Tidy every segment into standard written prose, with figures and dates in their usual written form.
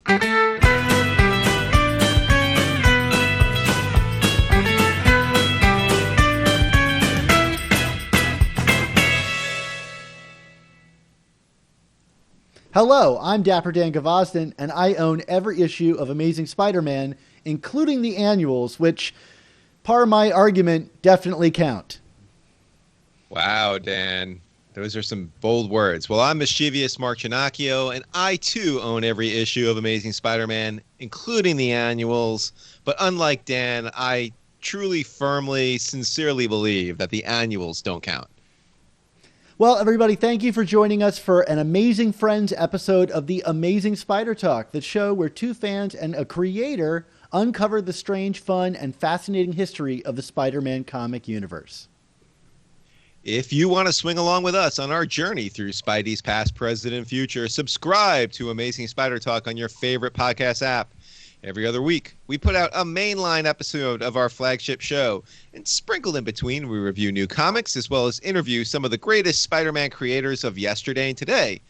Hello, I'm Dapper Dan Gavosden, and I own every issue of Amazing Spider-Man, including the annuals, which, per my argument, definitely count. Wow, Dan. Those are some bold words. Well, I'm mischievous Mark Ginocchio, and I, too, own every issue of Amazing Spider-Man, including the annuals. But unlike Dan, I truly, firmly, sincerely believe that the annuals don't count. Well, everybody, thank you for joining us for an Amazing Friends episode of the Amazing Spider Talk, the show where two fans and a creator uncover the strange, fun, and fascinating history of the Spider-Man comic universe. If you want to swing along with us on our journey through Spidey's past, present, and future, subscribe to Amazing Spider Talk on your favorite podcast app. Every other week, we put out a mainline episode of our flagship show, and sprinkled in between, we review new comics as well as interview some of the greatest Spider-Man creators of yesterday and today.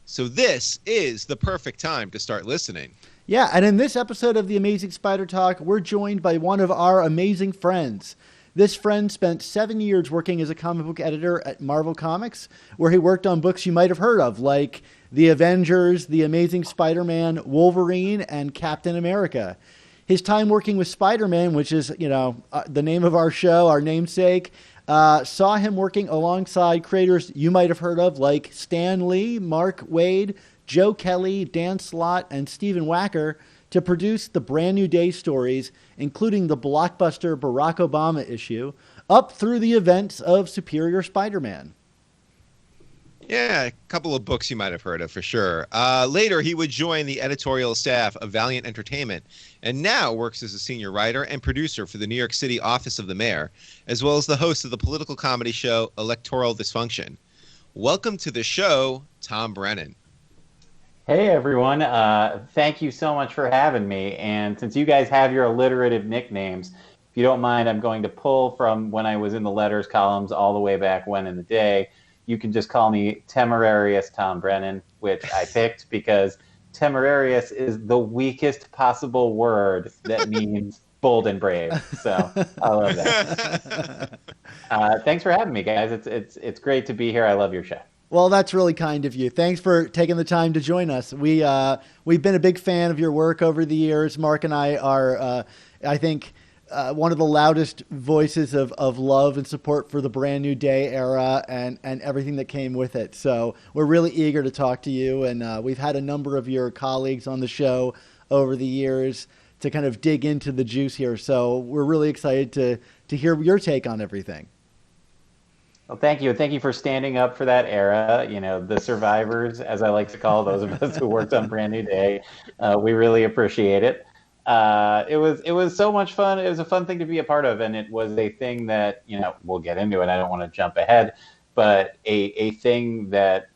So this is the perfect time to start listening. Yeah, and in this episode of the Amazing Spider Talk, we're joined by one of our amazing friends. This friend spent 7 years working as a comic book editor at Marvel Comics, where he worked on books you might have heard of, like The Avengers, The Amazing Spider-Man, Wolverine, and Captain America. His time working with Spider-Man, which is, the name of our show, our namesake, saw him working alongside creators you might have heard of, like Stan Lee, Mark Waid, Joe Kelly, Dan Slott, and Stephen Wacker, to produce the Brand New Day stories, including the blockbuster Barack Obama issue, up through the events of Superior Spider-Man. Yeah, a couple of books you might have heard of for sure. Later, he would join the editorial staff of Valiant Entertainment, and now works as a senior writer and producer for the New York City office of the mayor, as well as the host of the political comedy show Electoral Dysfunction. Welcome to the show, Tom Brennan. Hey, everyone. Thank you so much for having me. And since you guys have your alliterative nicknames, if you don't mind, I'm going to pull from when I was in the letters columns all the way back when in the day. You can just call me Temerarious Tom Brennan, which I picked because temerarious is the weakest possible word that means bold and brave. So I love that. Thanks for having me, guys. It's great to be here. I love your show. Well, that's really kind of you. Thanks for taking the time to join us. We've been a big fan of your work over the years. Mark and I are, I think, one of the loudest voices of love and support for the Brand New Day era and everything that came with it. So we're really eager to talk to you. And we've had a number of your colleagues on the show over the years to kind of dig into the juice here. So we're really excited to hear your take on everything. Well, thank you. Thank you for standing up for that era. The survivors, as I like to call those of us who worked on Brand New Day. We really appreciate it. It was so much fun. It was a fun thing to be a part of, and it was a thing that, we'll get into it. I don't want to jump ahead, but a thing that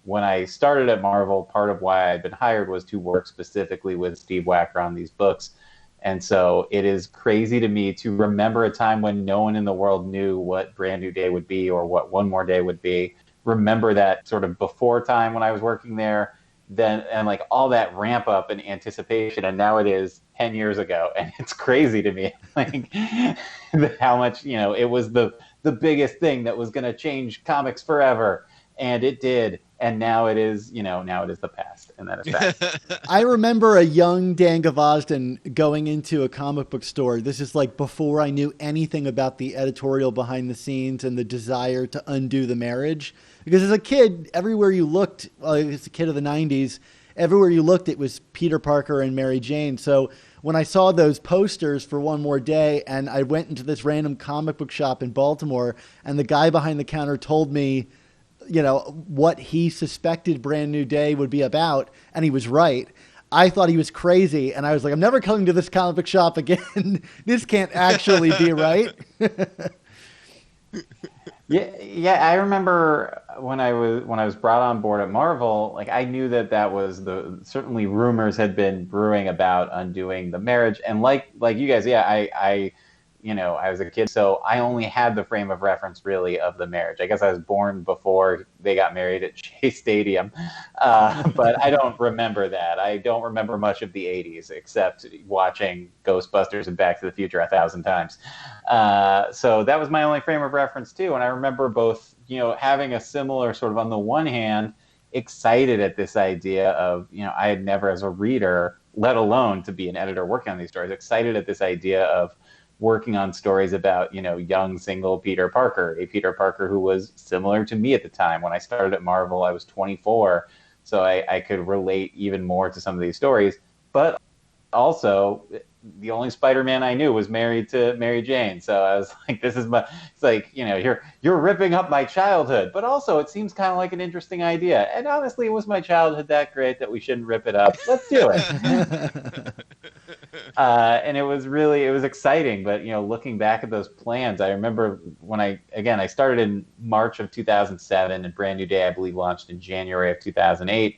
when I started at Marvel, part of why I'd been hired was to work specifically with Steve Wacker on these books. And so it is crazy to me to remember a time when no one in the world knew what Brand New Day would be or what One More Day would be. Remember that sort of before time when I was working there, then and like all that ramp up and anticipation. And now it is 10 years ago. And it's crazy to me, like how much, it was the biggest thing that was going to change comics forever. And it did. And now it is, now it is the past, and that is that. I remember a young Dan Gavosden going into a comic book store. This is like before I knew anything about the editorial behind the scenes and the desire to undo the marriage. Because as a kid, everywhere you looked, as a kid of the 90s, everywhere you looked, it was Peter Parker and Mary Jane. So when I saw those posters for One More Day, and I went into this random comic book shop in Baltimore, and the guy behind the counter told me, what he suspected Brand New Day would be about, and he was right. I thought he was crazy, and I was like, I'm never coming to this comic book shop again. This can't actually be right. Yeah. I remember when I was brought on board at Marvel, like I knew that was certainly rumors had been brewing about undoing the marriage, and like you guys, I I was a kid, so I only had the frame of reference really of the marriage. I guess I was born before they got married at Shea Stadium, but I don't remember that. I don't remember much of the 80s except watching Ghostbusters and Back to the Future 1,000 times. So that was my only frame of reference too. And I remember both, having a similar sort of, on the one hand, excited at this idea of, I had never as a reader, let alone to be an editor working on these stories, excited at this idea of working on stories about, young single Peter Parker, a Peter Parker who was similar to me at the time. When I started at Marvel, I was 24, so I could relate even more to some of these stories. But also, the only Spider-Man I knew was married to Mary Jane. So I was like, it's like, you're ripping up my childhood, but also it seems kind of like an interesting idea. And honestly, was my childhood that great that we shouldn't rip it up? Let's do it. And it was exciting. But, looking back at those plans, I remember when I started in March of 2007, and Brand New Day, I believe, launched in January of 2008.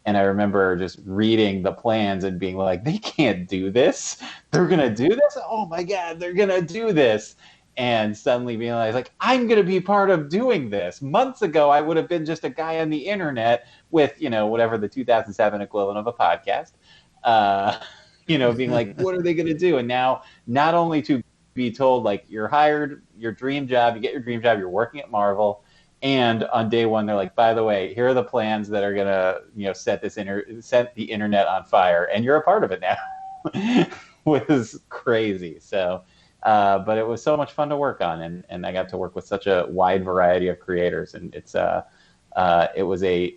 And I remember just reading the plans and being like, they can't do this. They're going to do this? Oh, my God, they're going to do this. And suddenly being like, I'm going to be part of doing this. Months ago, I would have been just a guy on the internet with, whatever the 2007 equivalent of a podcast, being like, what are they going to do? And now not only to be told, like, you're hired, your dream job, you get your dream job, you're working at Marvel. And on day one, they're like, by the way, here are the plans that are going to, set the internet on fire. And you're a part of it now, which is crazy. So, but it was so much fun to work on. And I got to work with such a wide variety of creators. And it was a,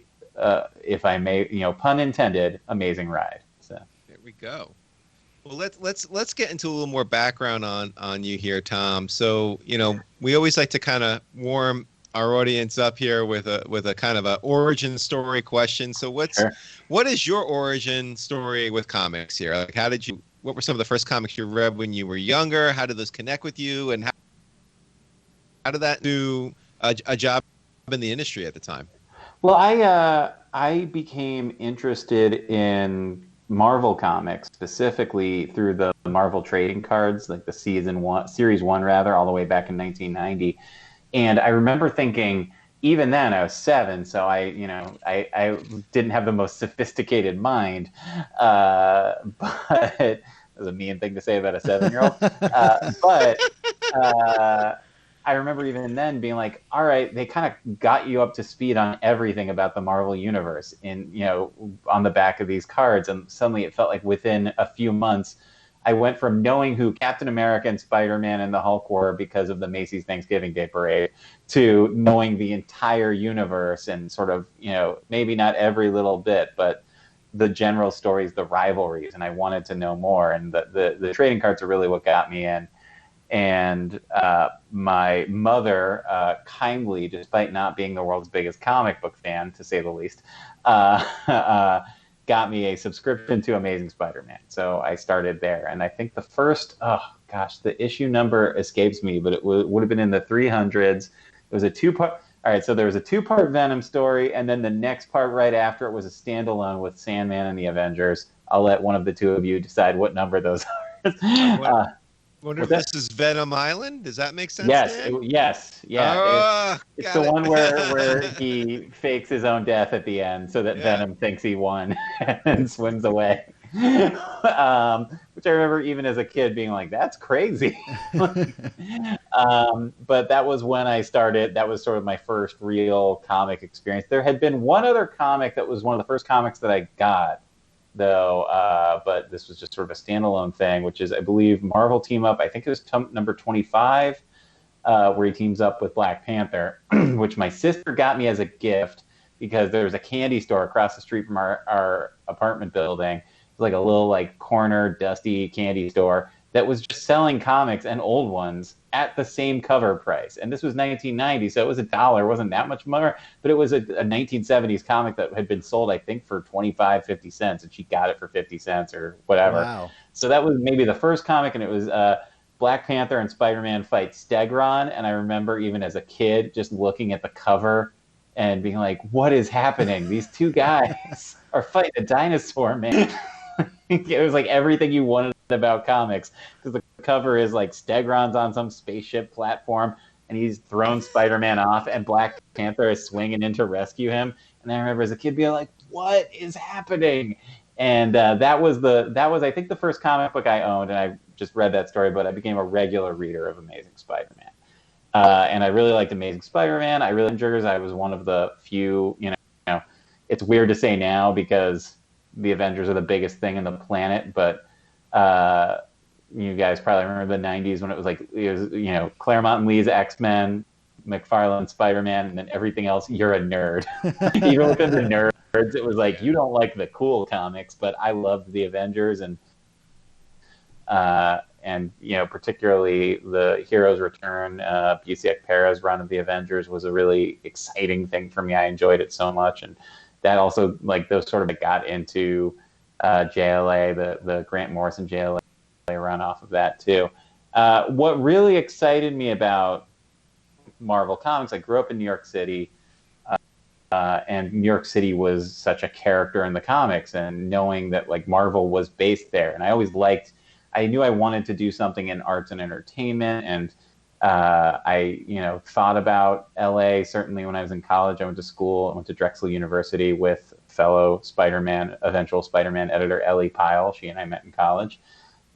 if I may, pun intended, amazing ride. So there we go. Well, let's get into a little more background on you here, Tom. So, we always like to kind of warm our audience up here with a kind of a origin story question. So what is your origin story with comics here? Like, what were some of the first comics you read when you were younger? How did those connect with you? And how did that do a job in the industry at the time? Well, I became interested in Marvel comics, specifically through the Marvel trading cards, like the series one, all the way back in 1990. And I remember thinking, even then I was 7, so I didn't have the most sophisticated mind. But it was a mean thing to say about a 7-year-old. But I remember even then being like, all right, they kind of got you up to speed on everything about the Marvel universe on the back of these cards. And suddenly it felt like within a few months, I went from knowing who Captain America and Spider-Man and the Hulk were because of the Macy's Thanksgiving Day Parade to knowing the entire universe and sort of, maybe not every little bit, but the general stories, the rivalries. And I wanted to know more. And the trading cards are really what got me in. And my mother kindly, despite not being the world's biggest comic book fan, to say the least, got me a subscription to Amazing Spider-Man. So I started there. And I think the first, the issue number escapes me, but it would have been in the 300s. It was a 2-part. All right, so there was a 2-part Venom story, and then the next part right after it was a standalone with Sandman and the Avengers. I'll let one of the two of you decide what number those are. Wonder if this is Venom Island? Does that make sense? Yes. Yeah. It's the one where he fakes his own death at the end so that Venom thinks he won and swims away. Which I remember even as a kid being like, that's crazy. But that was when I started. That was sort of my first real comic experience. There had been one other comic that was one of the first comics that I got, though, but this was just sort of a standalone thing, which is, I believe, Marvel Team Up. I think it was number 25, where he teams up with Black Panther, which my sister got me as a gift because there was a candy store across the street from our apartment building. It was like a little corner dusty candy store that was just selling comics and old ones at the same cover price. And this was 1990, so it was $1. It wasn't that much more, but it was a 1970s comic that had been sold, I think, for 25, 50 cents, and she got it for 50 cents or whatever. Wow. So that was maybe the first comic, and it was Black Panther and Spider-Man fight Stegron. And I remember even as a kid just looking at the cover and being like, what is happening? These two guys are fighting a dinosaur, man. It was like everything you wanted about comics, because the cover is like Stegron's on some spaceship platform and he's thrown Spider-Man off and Black Panther is swinging in to rescue him. And I remember as a kid being like, what is happening? And that was I think the first comic book I owned, and I just read that story, but I became a regular reader of Amazing Spider-Man. And I really liked Amazing Spider-Man. I really enjoyed it. I was one of the few, it's weird to say now because the Avengers are the biggest thing in the planet, but you guys probably remember the 90s when it was Claremont and Lee's X-Men, McFarlane Spider-Man, and then everything else, you're a nerd. Even within the nerds, it was like, you don't like the cool comics, but I loved the Avengers, and particularly the Heroes Return, Busiek Para's run of the Avengers was a really exciting thing for me. I enjoyed it so much, and that also, like, those sort of got into JLA, the Grant Morrison JLA run off of that too. What really excited me about Marvel Comics, I grew up in New York City, and New York City was such a character in the comics, and knowing that like Marvel was based there, and I knew I wanted to do something in arts and entertainment, and I thought about LA. Certainly when I was in college, I went to school. I went to Drexel University with fellow eventual Spider-Man editor Ellie Pyle. She and I met in college.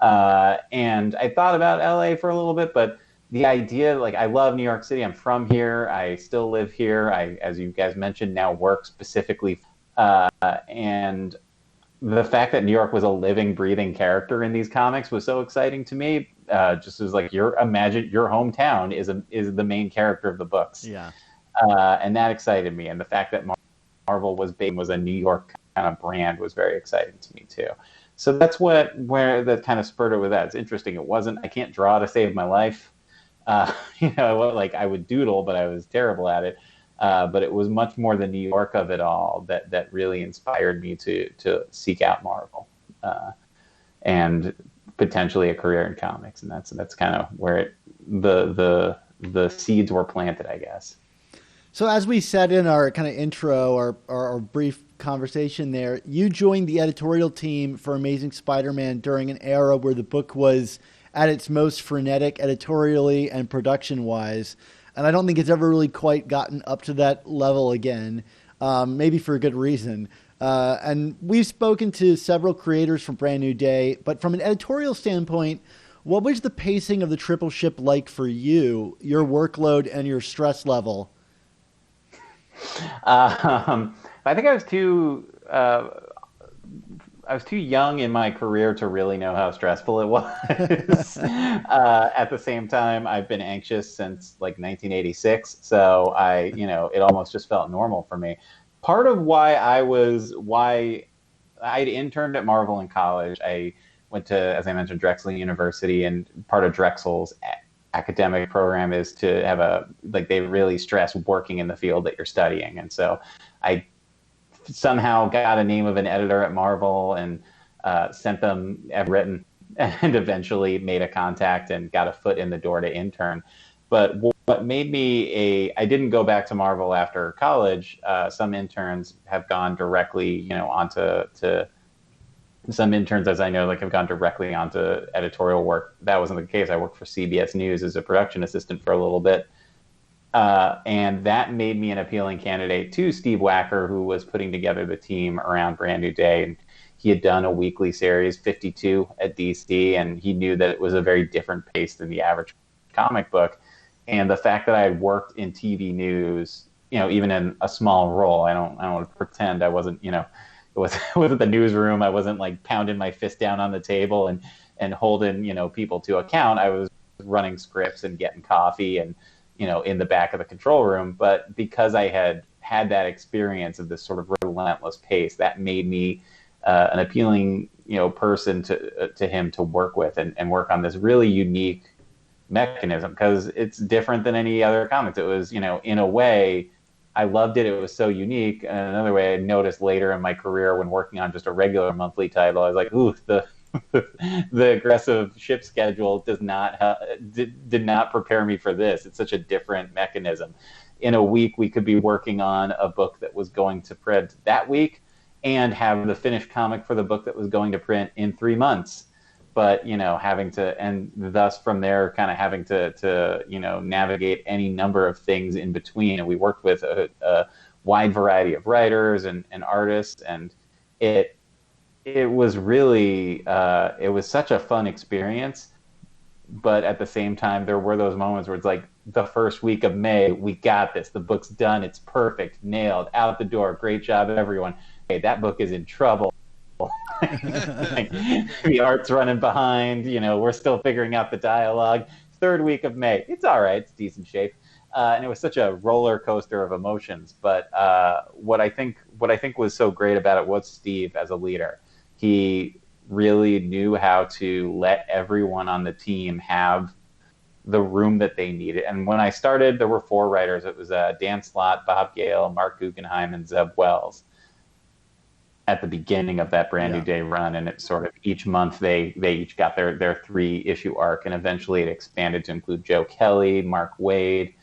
And I thought about LA for a little bit, but the idea, like, I love New York City. I'm from here. I still live here. I, as you guys mentioned, now work specifically. And the fact that New York was a living, breathing character in these comics was so exciting to me. Just as like, imagine your hometown is the main character of the books. Yeah. And that excited me. And the fact that Marvel was a New York kind of brand was very exciting to me too. So that's where that kind of spurred it with that. It's interesting. I can't draw to save my life. I would doodle, but I was terrible at it. But it was much more the New York of it all that really inspired me to seek out Marvel, and potentially a career in comics. And that's kind of where the seeds were planted, I guess. So as we said in our kind of intro, our brief conversation there, you joined the editorial team for Amazing Spider-Man during an era where the book was at its most frenetic editorially and production-wise. And I don't think it's ever really quite gotten up to that level again, maybe for a good reason. And we've spoken to several creators from Brand New Day, but from an editorial standpoint, what was the pacing of the triple ship like for you, your workload and your stress level? I think I was too young in my career to really know how stressful it was. At the same time, I've been anxious since like 1986, so it almost just felt normal for me. Part of why I'd interned at Marvel in college. I went to, as I mentioned, Drexel University, and part of Drexel's academic program is to have they really stress working in the field that you're studying. And so I somehow got a name of an editor at Marvel and sent them, I've written, and eventually made a contact and got a foot in the door to intern. But what made me I didn't go back to Marvel after college. Some interns have gone directly, some interns, as I know, have gone directly onto editorial work. That wasn't the case. I worked for CBS News as a production assistant for a little bit. And that made me an appealing candidate to Steve Wacker, who was putting together the team around Brand New Day. And he had done a weekly series, 52, at DC, and he knew that it was a very different pace than the average comic book. And the fact that I had worked in TV news, even in a small role, I don't want to pretend I wasn't, it wasn't the newsroom. I wasn't like pounding my fist down on the table and holding, people to account. I was running scripts and getting coffee and, in the back of the control room. But because I had that experience of this sort of relentless pace, that made me an appealing, person to him to work with and work on this really unique mechanism, because it's different than any other comics. It was, in a way, I loved it. It was so unique. And another way I noticed later in my career when working on just a regular monthly title, I was like, ooh, the aggressive ship schedule did not prepare me for this. It's such a different mechanism. In a week, we could be working on a book that was going to print that week and have the finished comic for the book that was going to print in 3 months. but having to, and thus from there kind of having to navigate any number of things in between. And we worked with a wide variety of writers and artists, and it was really it was such a fun experience. But at the same time, there were those moments where it's like, the first week of May, we got this, the book's done, it's perfect, nailed, out the door, great job everyone. Hey, that book is in trouble. Like, the art's running behind, we're still figuring out the dialogue. Third week of May, it's all right, it's decent shape. And it was such a roller coaster of emotions. But what I think was so great about it was Steve as a leader. He really knew how to let everyone on the team have the room that they needed. And when I started, there were 4 writers. It was Dan Slott, Bob Gale, Mark Guggenheim, and Zeb Wells at the beginning of that Brand New Day run. And it sort of each month they each got their 3-issue arc, and eventually it expanded to include Joe Kelly, Mark Waid,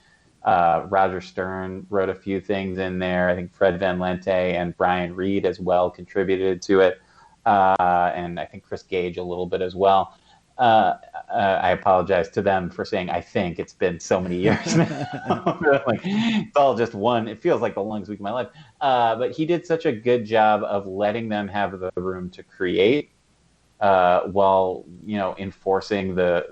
Roger Stern wrote a few things in there. I think Fred Van Lente and Brian Reed as well contributed to it. And I think Chris Gage a little bit as well. I apologize to them for saying I think. It's been so many years now. Like, it's all just one. It feels like the longest week of my life. But he did such a good job of letting them have the room to create while enforcing the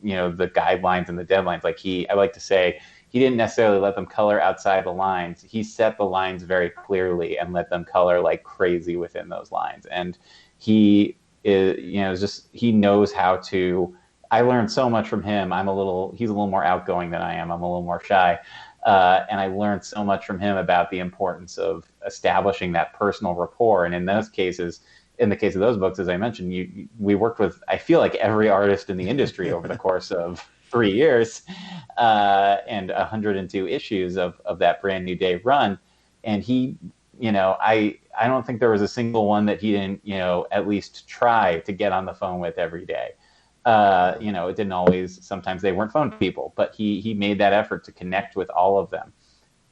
guidelines and the deadlines. Like I like to say, he didn't necessarily let them color outside the lines. He set the lines very clearly and let them color like crazy within those lines. And he is, he knows how to. I learned so much from him. He's a little more outgoing than I am. I'm a little more shy. And I learned so much from him about the importance of establishing that personal rapport. And in those cases, in the case of those books, as I mentioned, we worked with, I feel like, every artist in the industry over the course of 3 years and 102 issues of that Brand New Day run. And he, I don't think there was a single one that he didn't, at least try to get on the phone with every day. It didn't always, sometimes they weren't phone people, but he made that effort to connect with all of them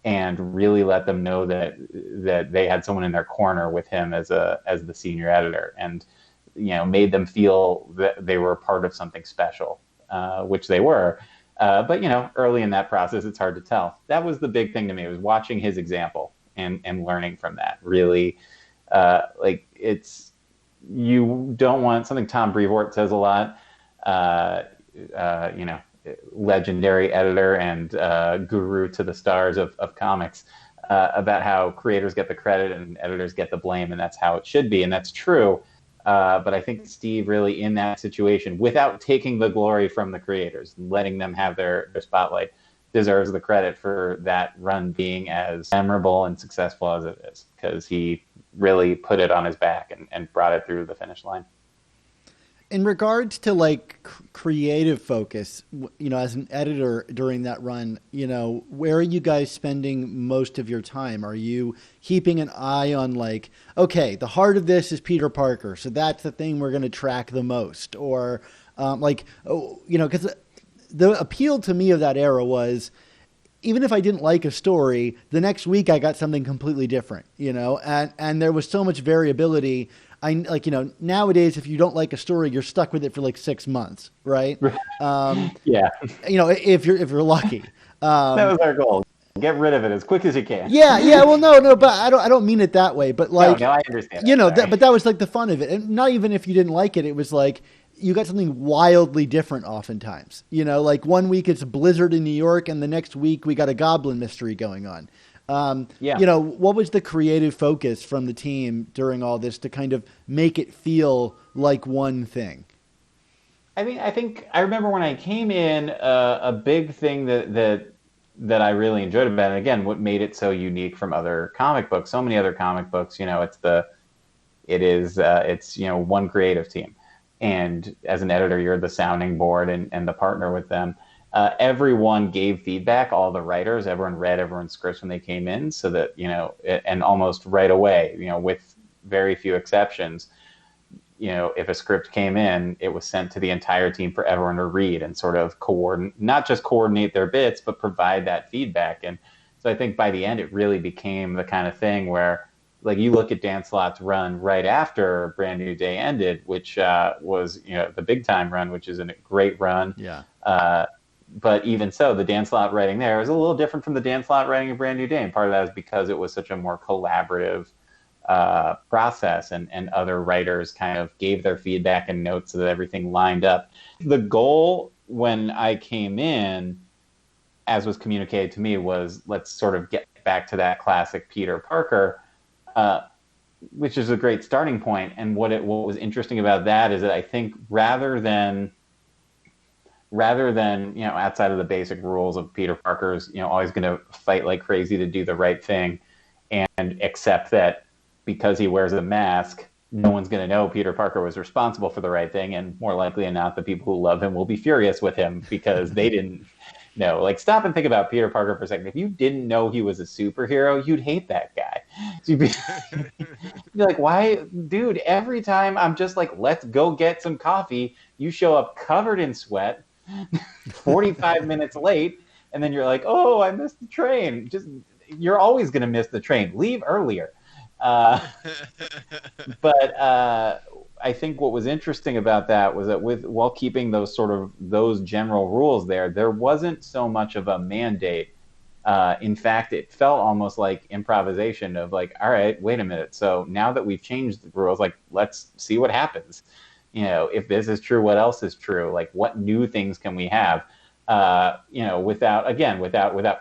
and really let them know that they had someone in their corner with him as the senior editor, and, made them feel that they were a part of something special. Which they were. But, early in that process, it's hard to tell. That was the big thing to me, was watching his example and learning from that. Really, you don't want, something Tom Brevoort says a lot, legendary editor and guru to the stars of comics, about how creators get the credit and editors get the blame, and that's how it should be, and that's true. But I think Steve really, in that situation, without taking the glory from the creators, letting them have their spotlight, deserves the credit for that run being as memorable and successful as it is, because he really put it on his back and brought it through the finish line. In regards to creative focus, as an editor during that run, where are you guys spending most of your time? Are you keeping an eye on okay, the heart of this is Peter Parker, so that's the thing we're going to track the most? Or because the appeal to me of that era was, even if I didn't like a story, the next week I got something completely different, and there was so much variability. Nowadays, if you don't like a story, you're stuck with it for 6 months, right? Yeah. If you're lucky. That was our goal. Get rid of it as quick as you can. Yeah. Well, no, but I don't mean it that way. But no, I understand. But that was the fun of it, and not even if you didn't like it, it was you got something wildly different oftentimes. 1 week it's a blizzard in New York, and the next week we got a goblin mystery going on. What was the creative focus from the team during all this to kind of make it feel like one thing? I think I remember when I came in, a big thing that I really enjoyed about it, again, what made it so unique from other comic books. So many other comic books, it's one creative team, and as an editor, you're the sounding board and the partner with them. Everyone gave feedback, all the writers, everyone read everyone's scripts when they came in, so that, and almost right away, with very few exceptions, if a script came in, it was sent to the entire team for everyone to read and sort of not just coordinate their bits, but provide that feedback. And so I think by the end, it really became the kind of thing where like you look at Dan Slott's run right after Brand New Day ended, which was the big time run, which is a great run. Yeah. But even so, the Dan Slott writing there was a little different from the Dan Slott writing of Brand New Day, and part of that is because it was such a more collaborative process, and other writers kind of gave their feedback and notes so that everything lined up. The goal when I came in, as was communicated to me, was let's sort of get back to that classic Peter Parker, which is a great starting point. And what was interesting about that is that I think rather than outside of the basic rules of Peter Parker's always going to fight like crazy to do the right thing, and accept that because he wears a mask, no one's going to know Peter Parker was responsible for the right thing, and more likely than not, the people who love him will be furious with him because they didn't know. Like, stop and think about Peter Parker for a second. If you didn't know he was a superhero, you'd hate that guy. So you'd be like, why, dude, every time I'm just like, let's go get some coffee, you show up covered in sweat, 45 minutes late, and then you're like, oh, I missed the train. You're always going to miss the train. Leave earlier. But I think what was interesting about that was that while keeping those general rules there wasn't so much of a mandate. In fact, it felt almost like improvisation of like, all right, wait a minute. So now that we've changed the rules, like, let's see what happens. If this is true, what else is true? Like, what new things can we have? Without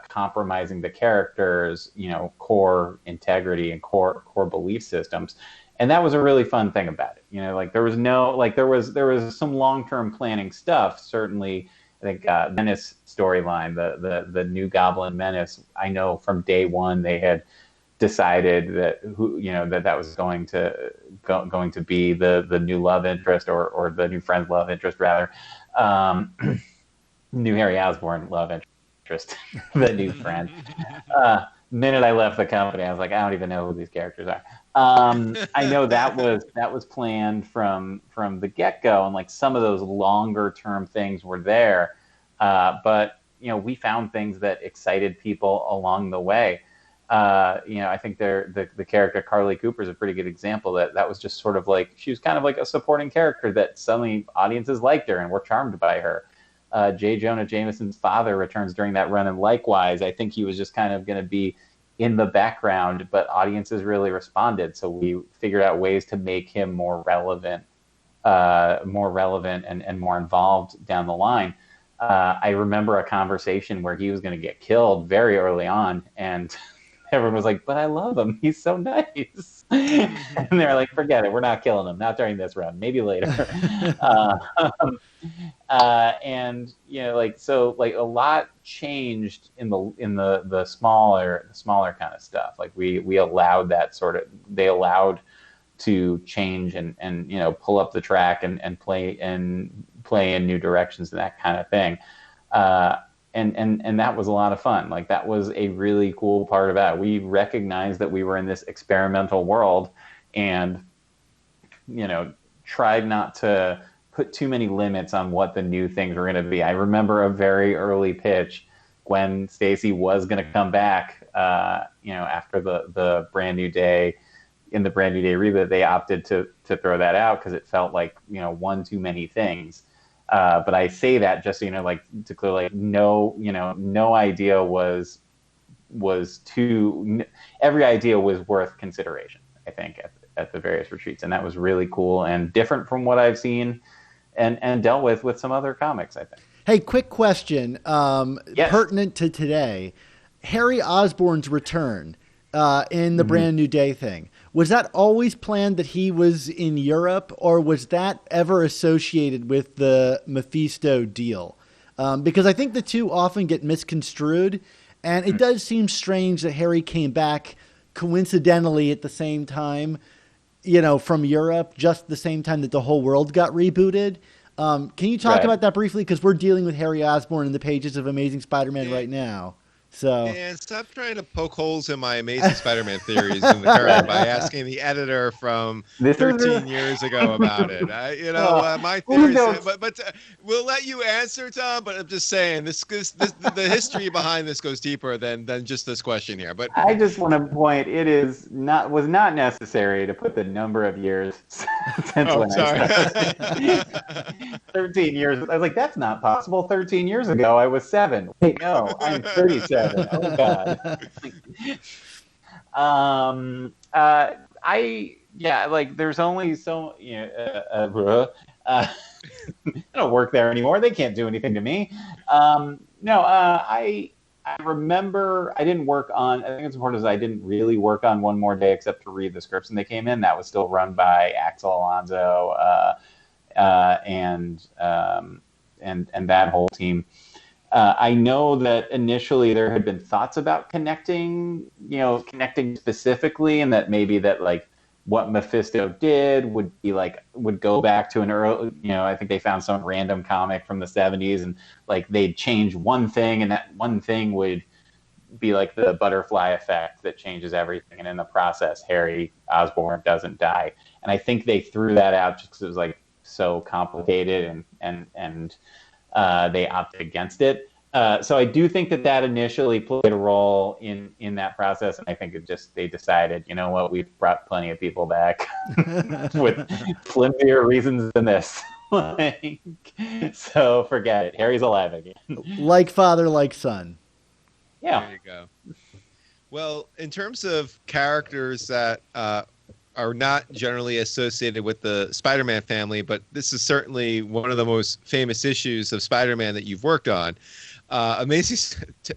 compromising the characters, core integrity and core belief systems. And that was a really fun thing about it. There was some long-term planning stuff. Certainly, I think Menace storyline, the new Goblin Menace. I know from day one they had decided that that was going to be the new love interest, or the new friend's love interest rather. New Harry Osborne love interest, the new friend. Minute I left the company, I was like, I don't even know who these characters are. I know that was planned from the get-go, and like some of those longer term things were there, but we found things that excited people along the way. I think the character Carly Cooper is a pretty good example. That was just sort of like, she was kind of like a supporting character that suddenly audiences liked her and were charmed by her. J. Jonah Jameson's father returns during that run, and likewise, I think he was just kind of going to be in the background, but audiences really responded. So we figured out ways to make him more relevant and more involved down the line. I remember a conversation where he was going to get killed very early on, and everyone was like, but I love him. He's so nice. And they're like, forget it. We're not killing him. Not during this run. Maybe later. And a lot changed in the smaller kind of stuff. Like we allowed they allowed to change and pull up the track and play in new directions and that kind of thing. And that was a lot of fun. Like, that was a really cool part about it. We recognized that we were in this experimental world, and tried not to put too many limits on what the new things were going to be. I remember a very early pitch when Stacy was going to come back, after the Brand New Day. In the Brand New Day reboot, they opted to throw that out because it felt like one too many things. But I say that just to clear, like, no idea was every idea was worth consideration, I think, at the various retreats, and that was really cool and different from what I've seen and dealt with some other comics, I think. Hey, quick question, yes. Pertinent to today. Harry Osborne's return in the Brand New Day thing. Was that always planned that he was in Europe, or was that ever associated with the Mephisto deal? Because I think the two often get misconstrued, and it does seem strange that Harry came back coincidentally at the same time, from Europe, just the same time that the whole world got rebooted. Can you talk about that briefly? Because we're dealing with Harry Osborne in the pages of Amazing Spider-Man right now. So And stop trying to poke holes in my Amazing Spider-Man theories in the current by asking the editor from 13 years ago about it. My theories, but we'll let you answer, Tom. But I'm just saying, the history behind this goes deeper than just this question here. But I just want to point, was not necessary to put the number of years since when I started. 13 years. I was like, that's not possible. 13 years ago, I was 7. Wait, no, I'm 37. Oh God. There's only so I don't work there anymore. They can't do anything to me. I remember I didn't work on. I think it's important is I didn't really work on One More Day except to read the scripts when they came in. That was still run by Axel Alonso and that whole team. I know that initially there had been thoughts about connecting specifically, and that maybe that like what Mephisto did would go back to an early, I think they found some random comic from the 70s, and like they'd change one thing, and that one thing would be like the butterfly effect that changes everything, and in the process, Harry Osborne doesn't die. And I think they threw that out just because it was like so complicated, and they opted against it. So I do think that initially played a role in that process, and I think they decided, you know what, we've brought plenty of people back with flimsier reasons than this. So forget it. Harry's alive again. Like father, like son. Yeah. There you go. Well, in terms of characters that are not generally associated with the Spider-Man family, but this is certainly one of the most famous issues of Spider-Man that you've worked on.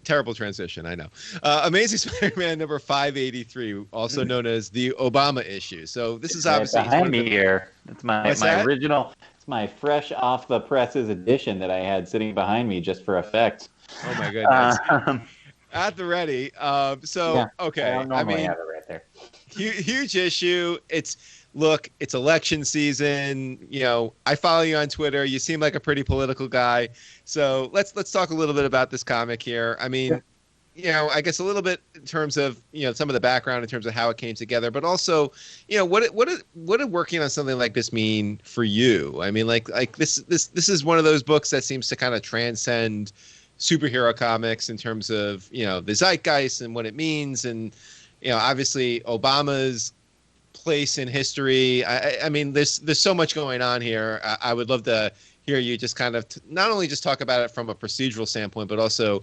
Terrible transition, I know. Amazing Spider-Man number 583, also known as the Obama issue. So this is obviously behind me here. It's my original. It's my fresh off the presses edition that I had sitting behind me just for effect. Oh my goodness. At the ready. Okay. I mean, have it right there. Huge issue. It's election season. I follow you on Twitter. You seem like a pretty political guy. So let's talk a little bit about this comic here. I mean, I guess a little bit in terms of, some of the background in terms of how it came together, but also, what did working on something like this mean for you? I mean, like this is one of those books that seems to kind of transcend superhero comics in terms of, the zeitgeist and what it means. And, obviously Obama's place in history. I mean, there's so much going on here. I would love to hear you just kind of not only just talk about it from a procedural standpoint, but also,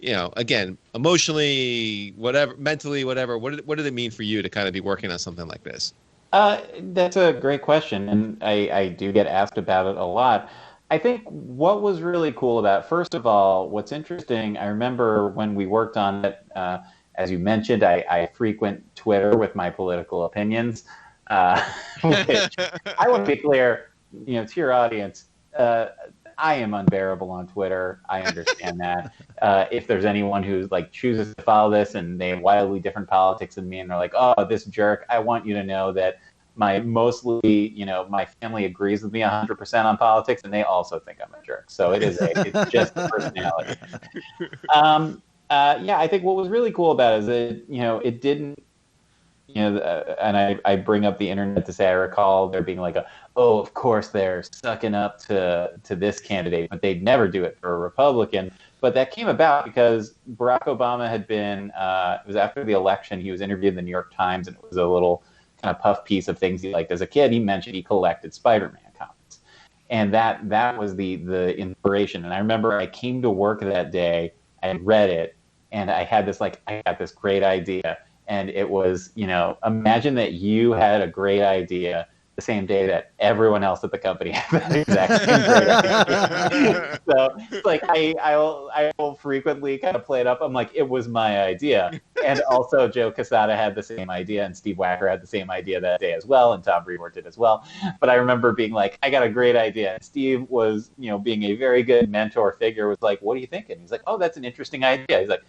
again, emotionally, whatever, mentally, whatever. What did it mean for you to kind of be working on something like this? That's a great question, and I do get asked about it a lot. I think what was really cool about it, first of all, what's interesting, I remember when we worked on it, as you mentioned, I frequent Twitter with my political opinions, which I want to be clear, to your audience, I am unbearable on Twitter. I understand that. If there's anyone who chooses to follow this and they have wildly different politics than me and they're like, oh, this jerk, I want you to know that my family agrees with me 100% on politics, and they also think I'm a jerk. So it's just the personality. I think what was really cool about it is that, it didn't, and I bring up the internet to say I recall there being of course they're sucking up to this candidate, but they'd never do it for a Republican. But that came about because Barack Obama had been, it was after the election, he was interviewed in the New York Times, and it was a little kind of puff piece of things he liked as a kid. He mentioned he collected Spider-Man comics, and that was the inspiration. And I remember I came to work that day, I read it, and I had this I got this great idea, and it was imagine that you had a great idea the same day that everyone else at the company had that exact same great idea. So I will frequently kind of play it up. I'm like, it was my idea. And also Joe Quesada had the same idea, and Steve Wacker had the same idea that day as well, and Tom Brennan did as well. But I remember being like, I got a great idea. And Steve was, being a very good mentor figure, was like, what are you thinking? He's like, oh, that's an interesting idea. He's like,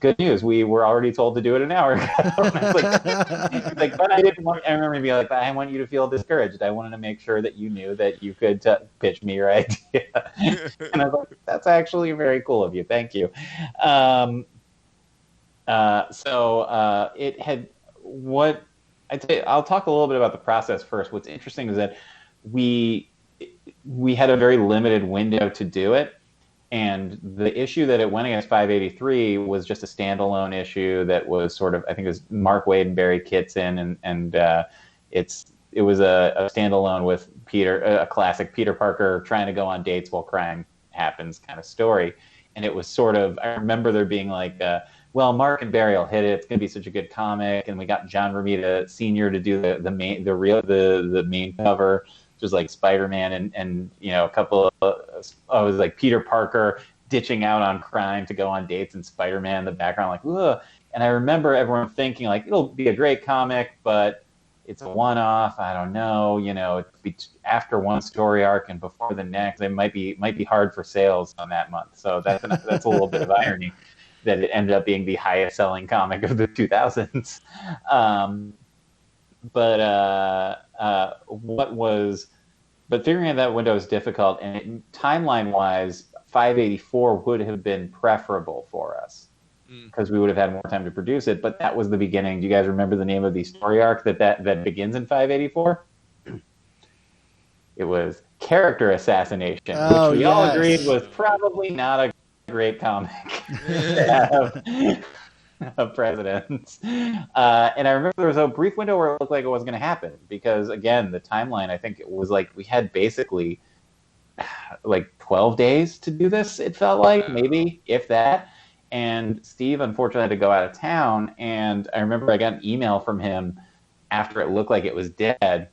good news, we were already told to do it an hour ago. But I didn't want, I remember being like, I want you to feel discouraged. I wanted to make sure that you knew that you could pitch me your idea. And I was like, that's actually very cool of you. Thank you. It had what I'd say. I'll talk a little bit about the process first. What's interesting is that we had a very limited window to do it, and the issue that it went against 583 was just a standalone issue that was sort of, I think it was Mark Waid and Barry Kitson, and it was a standalone with a classic Peter Parker trying to go on dates while crime happens kind of story. And it was sort of, I remember there being like, well, Mark and Barry will hit it. It's going to be such a good comic. And we got John Romita Sr. to do the main cover, which was like Spider-Man and a couple of, it was like Peter Parker ditching out on crime to go on dates and Spider-Man in the background, like, ugh. And I remember everyone thinking like, it'll be a great comic, but it's a one-off. I don't know. After one story arc and before the next, it might be hard for sales on that month. So that's a little bit of irony that it ended up being the highest-selling comic of the 2000s. But figuring out that window is difficult, and timeline-wise, 584 would have been preferable for us, because we would have had more time to produce it. But that was the beginning. Do you guys remember the name of the story arc that begins in 584? It was Character Assassination, which we all agreed was probably not a great comic of presidents. And I remember there was a brief window where it looked like it wasn't going to happen, because, again, the timeline, I think it was like we had basically like 12 days to do this, it felt like, maybe, if that. And Steve, unfortunately, had to go out of town. And I remember I got an email from him after it looked like it was dead,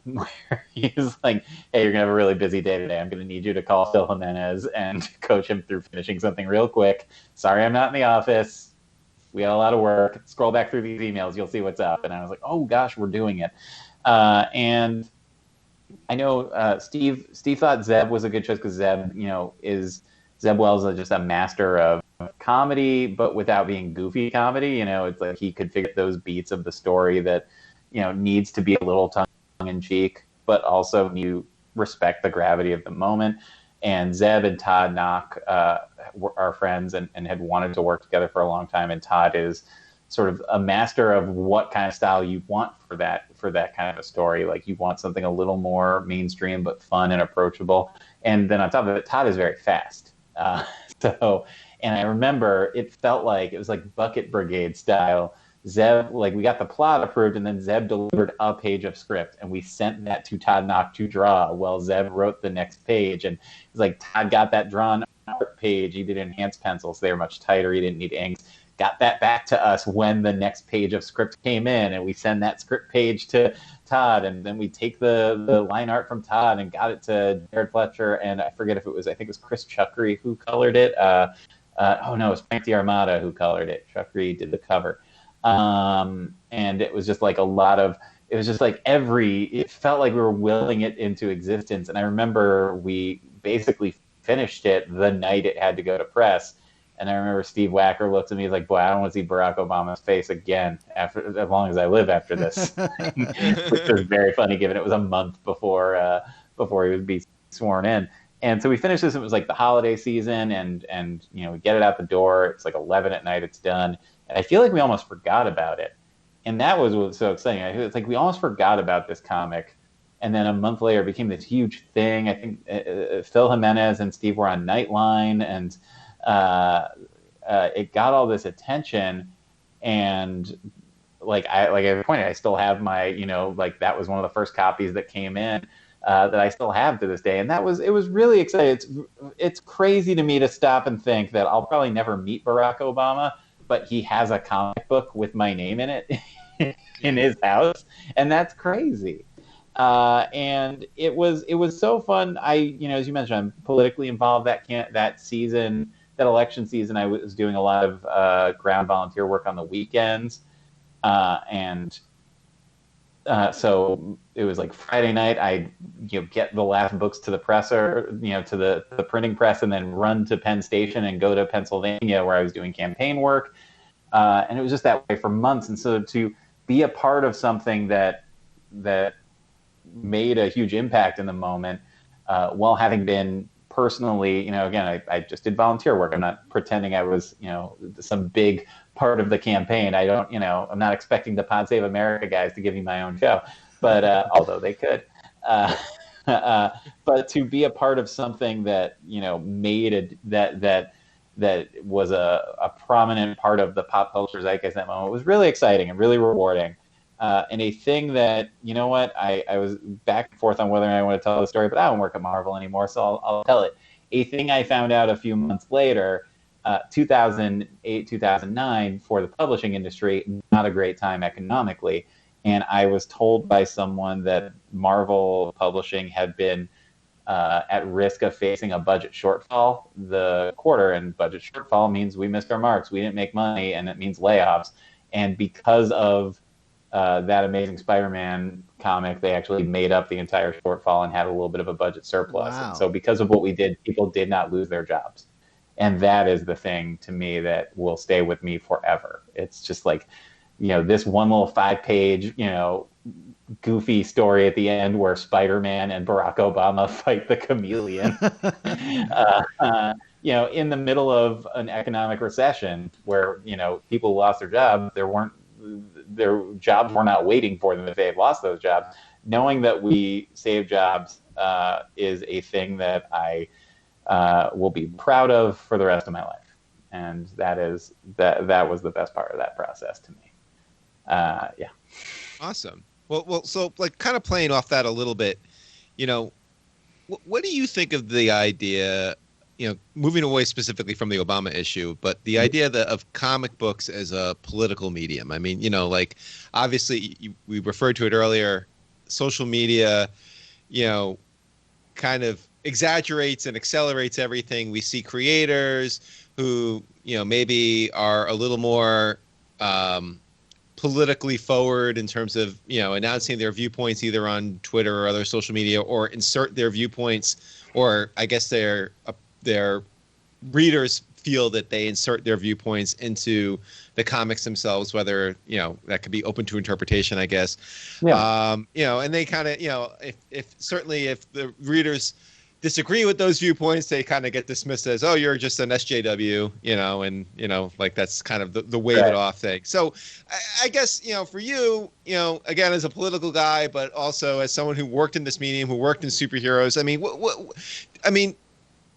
where he was like, hey, you're going to have a really busy day today. I'm going to need you to call Phil Jimenez and coach him through finishing something real quick. Sorry, I'm not in the office. We had a lot of work. Scroll back through these emails. You'll see what's up. And I was like, oh, gosh, we're doing it. And I know Steve thought Zeb was a good choice, because Zeb Wells is just a master of comedy, but without being goofy comedy. It's like he could figure those beats of the story that, needs to be a little tongue-in-cheek, but also you respect the gravity of the moment. And Zeb and Todd Knock are friends and had wanted to work together for a long time. And Todd is sort of a master of what kind of style you want for that kind of a story. Like, you want something a little more mainstream, but fun and approachable. And then on top of it, Todd is very fast. And I remember it felt like it was like Bucket Brigade style. Zeb, like, we got the plot approved, and then Zeb delivered a page of script, and we sent that to Todd Knock to draw while Zeb wrote the next page. And it was like, Todd got that drawn art page. He did enhanced pencils. They were much tighter. He didn't need inks. Got that back to us when the next page of script came in, and we send that script page to Todd, and then we take the line art from Todd and got it to Jared Fletcher, and I forget if it was, I think it was Chris Chuckery who colored it. No, it was Frank D'Armata who colored it. Chuckery did the cover. And it was just like it felt like we were willing it into existence. And I remember we basically finished it the night it had to go to press. And I remember Steve Wacker looked at me like, boy, I don't want to see Barack Obama's face again as long as I live after this, which was very funny given it was a month before he would be sworn in. And so we finished this. It was like the holiday season, and we get it out the door. It's like 11 at night. It's done. And I feel like we almost forgot about it. And that was what was so exciting. It's like we almost forgot about this comic. And then a month later, it became this huge thing. I think Phil Jimenez and Steve were on Nightline, and it got all this attention. And like I pointed, I still have my, that was one of the first copies that came in that I still have to this day. And it was really exciting. It's crazy to me to stop and think that I'll probably never meet Barack Obama, but he has a comic book with my name in it in his house, and that's crazy. And it was so fun. As you mentioned, I'm politically involved that season, that election season. I was doing a lot of ground volunteer work on the weekends, so it was like Friday night. I get the last books to the presser, to the printing press, and then run to Penn Station and go to Pennsylvania where I was doing campaign work. And it was just that way for months. And so to be a part of something that made a huge impact in the moment, while having been personally, again, I just did volunteer work. I'm not pretending I was, some big part of the campaign. I don't, I'm not expecting the Pod Save America guys to give me my own show, but although they could. But to be a part of something that, made that was a prominent part of the pop culture zeitgeist at that moment was really exciting and really rewarding. And a thing that, I was back and forth on whether or not I want to tell the story, but I don't work at Marvel anymore, so I'll tell it. A thing I found out a few months later, 2008, 2009, for the publishing industry, not a great time economically. And I was told by someone that Marvel Publishing had been at risk of facing a budget shortfall the quarter, and budget shortfall means we missed our marks, we didn't make money, and it means layoffs. And because of that Amazing Spider-Man comic, they actually made up the entire shortfall and had a little bit of a budget surplus. Wow. And so because of what we did, people did not lose their jobs. And that is the thing to me that will stay with me forever. It's just like, this one little 5-page, goofy story at the end where Spider-Man and Barack Obama fight the chameleon, in the middle of an economic recession where, people lost their jobs. Their jobs were not waiting for them if they had lost those jobs. Knowing that we saved jobs is a thing that I will be proud of for the rest of my life. And that was the best part of that process to me. Yeah. Awesome. Well, so like kind of playing off that a little bit, what do you think of the idea, moving away specifically from the Obama issue, but the idea of comic books as a political medium? I mean, like obviously we referred to it earlier, social media, kind of exaggerates and accelerates everything. We see creators who, maybe are a little more politically forward in terms of, announcing their viewpoints either on Twitter or other social media, or insert their viewpoints, or I guess their readers feel that they insert their viewpoints into the comics themselves, whether, that could be open to interpretation, I guess. Yeah. And they kind of, if the readers disagree with those viewpoints, they kind of get dismissed as, oh, you're just an SJW, and, like that's kind of the wave it off thing. So I guess, for you, again, as a political guy, but also as someone who worked in this medium, who worked in superheroes, I mean,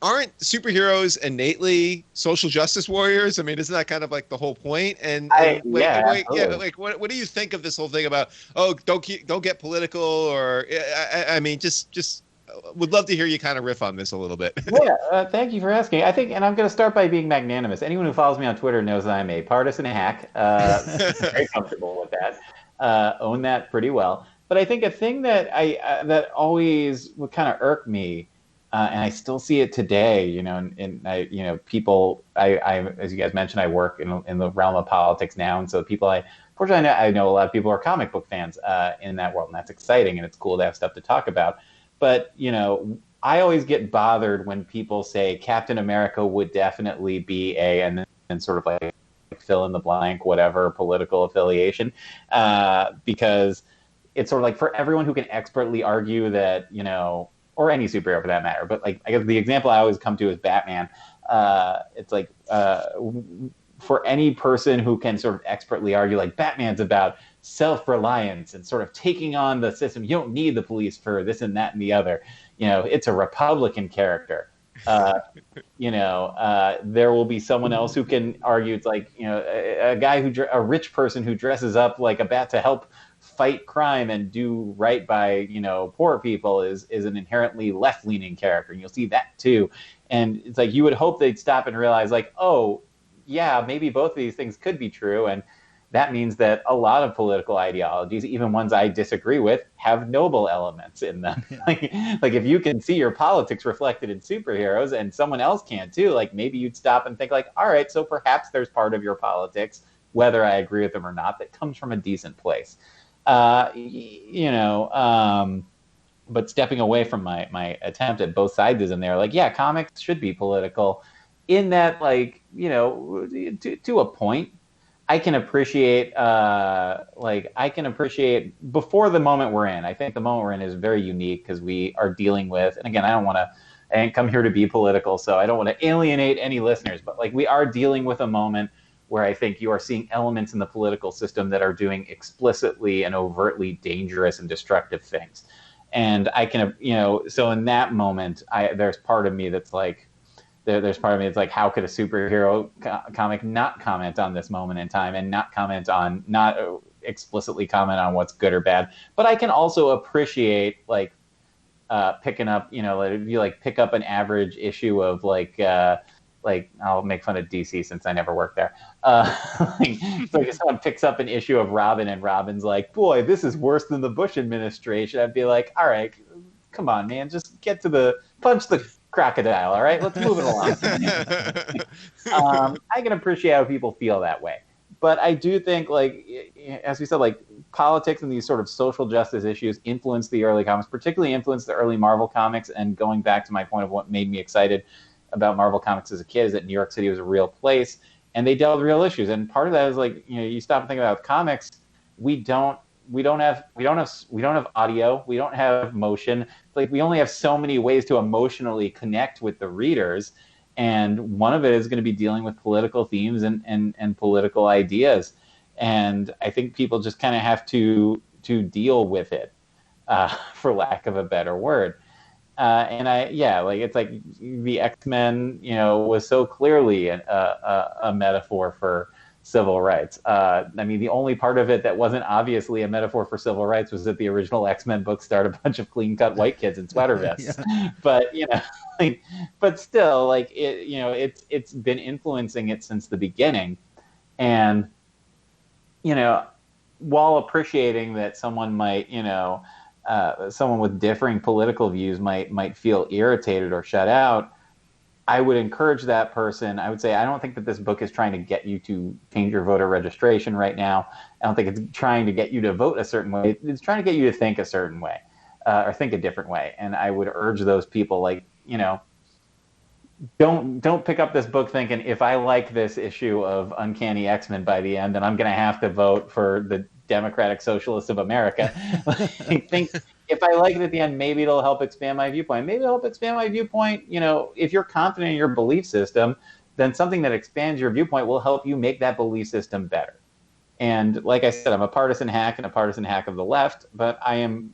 aren't superheroes innately social justice warriors? I mean, isn't that kind of like the whole point? And what do you think of this whole thing about, oh, don't get political, or I mean, just would love to hear you kind of riff on this a little bit. Yeah, thank you for asking. I think, and I'm going to start by being magnanimous. Anyone who follows me on Twitter knows that I'm a partisan hack. Very comfortable with that. Own that pretty well. But I think a thing that that always would kind of irk me, and I still see it today, people. I as you guys mentioned, I work in the realm of politics now, and so fortunately, I know a lot of people are comic book fans in that world, and that's exciting, and it's cool to have stuff to talk about. But, I always get bothered when people say Captain America would definitely be and then sort of like fill in the blank, whatever political affiliation, because it's sort of like for everyone who can expertly argue that, or any superhero for that matter. But like, I guess the example I always come to is Batman. It's like for any person who can sort of expertly argue, like Batman's about self-reliance and sort of taking on the system. You don't need the police for this and that and the other. It's a Republican character. There will be someone else who can argue it's like, a rich person who dresses up like a bat to help fight crime and do right by, poor people is an inherently left-leaning character. And you'll see that too. And it's like, you would hope they'd stop and realize like, oh, yeah, maybe both of these things could be true. And that means that a lot of political ideologies, even ones I disagree with, have noble elements in them. like if you can see your politics reflected in superheroes and someone else can too, like maybe you'd stop and think like, all right, so perhaps there's part of your politics, whether I agree with them or not, that comes from a decent place. But stepping away from my attempt at both sides is in there, like, yeah, comics should be political in that, like, to a point. I can appreciate before the moment we're in. I think the moment we're in is very unique because we are dealing with, and again, I don't want to I didn't come here to be political, so I don't want to alienate any listeners. But like, we are dealing with a moment where I think you are seeing elements in the political system that are doing explicitly and overtly dangerous and destructive things. And I can, so in that moment, there's part of me that's like, there's part of me that's like, how could a superhero comic not comment on this moment in time and not explicitly comment on what's good or bad? But I can also appreciate like picking up, if you like pick up an average issue of like I'll make fun of DC since I never worked there. So if someone picks up an issue of Robin and Robin's like, boy, this is worse than the Bush administration, I'd be like, all right, come on, man, just get to punch the crocodile, all right? Let's move it along. I can appreciate how people feel that way. But I do think, like, as we said, like, politics and these sort of social justice issues influenced the early comics, particularly influenced the early Marvel comics. And going back to my point of what made me excited about Marvel comics as a kid is that New York City was a real place and they dealt with real issues. And part of that is like, you stop and think about comics, we don't have audio, we don't have motion. Like, we only have so many ways to emotionally connect with the readers, and one of it is going to be dealing with political themes and political ideas. And I think people just kind of have to deal with it, for lack of a better word. It's like the X-Men, was so clearly a metaphor for civil rights. I mean, the only part of it that wasn't obviously a metaphor for civil rights was that the original X-Men book starred a bunch of clean-cut white kids in sweater vests. Yeah. But but still, like, it's been influencing it since the beginning. And while appreciating that someone might, someone with differing political views might feel irritated or shut out, I would encourage that person. I would say, I don't think that this book is trying to get you to change your voter registration right now. I don't think it's trying to get you to vote a certain way. It's trying to get you to think a certain way, or think a different way. And I would urge those people, like, don't pick up this book thinking, if I like this issue of Uncanny X-Men by the end, then I'm going to have to vote for the Democratic Socialists of America. I think if I like it at the end, maybe it'll help expand my viewpoint. Maybe it'll help expand my viewpoint. If you're confident in your belief system, then something that expands your viewpoint will help you make that belief system better. And like I said, I'm a partisan hack and a partisan hack of the left, but I am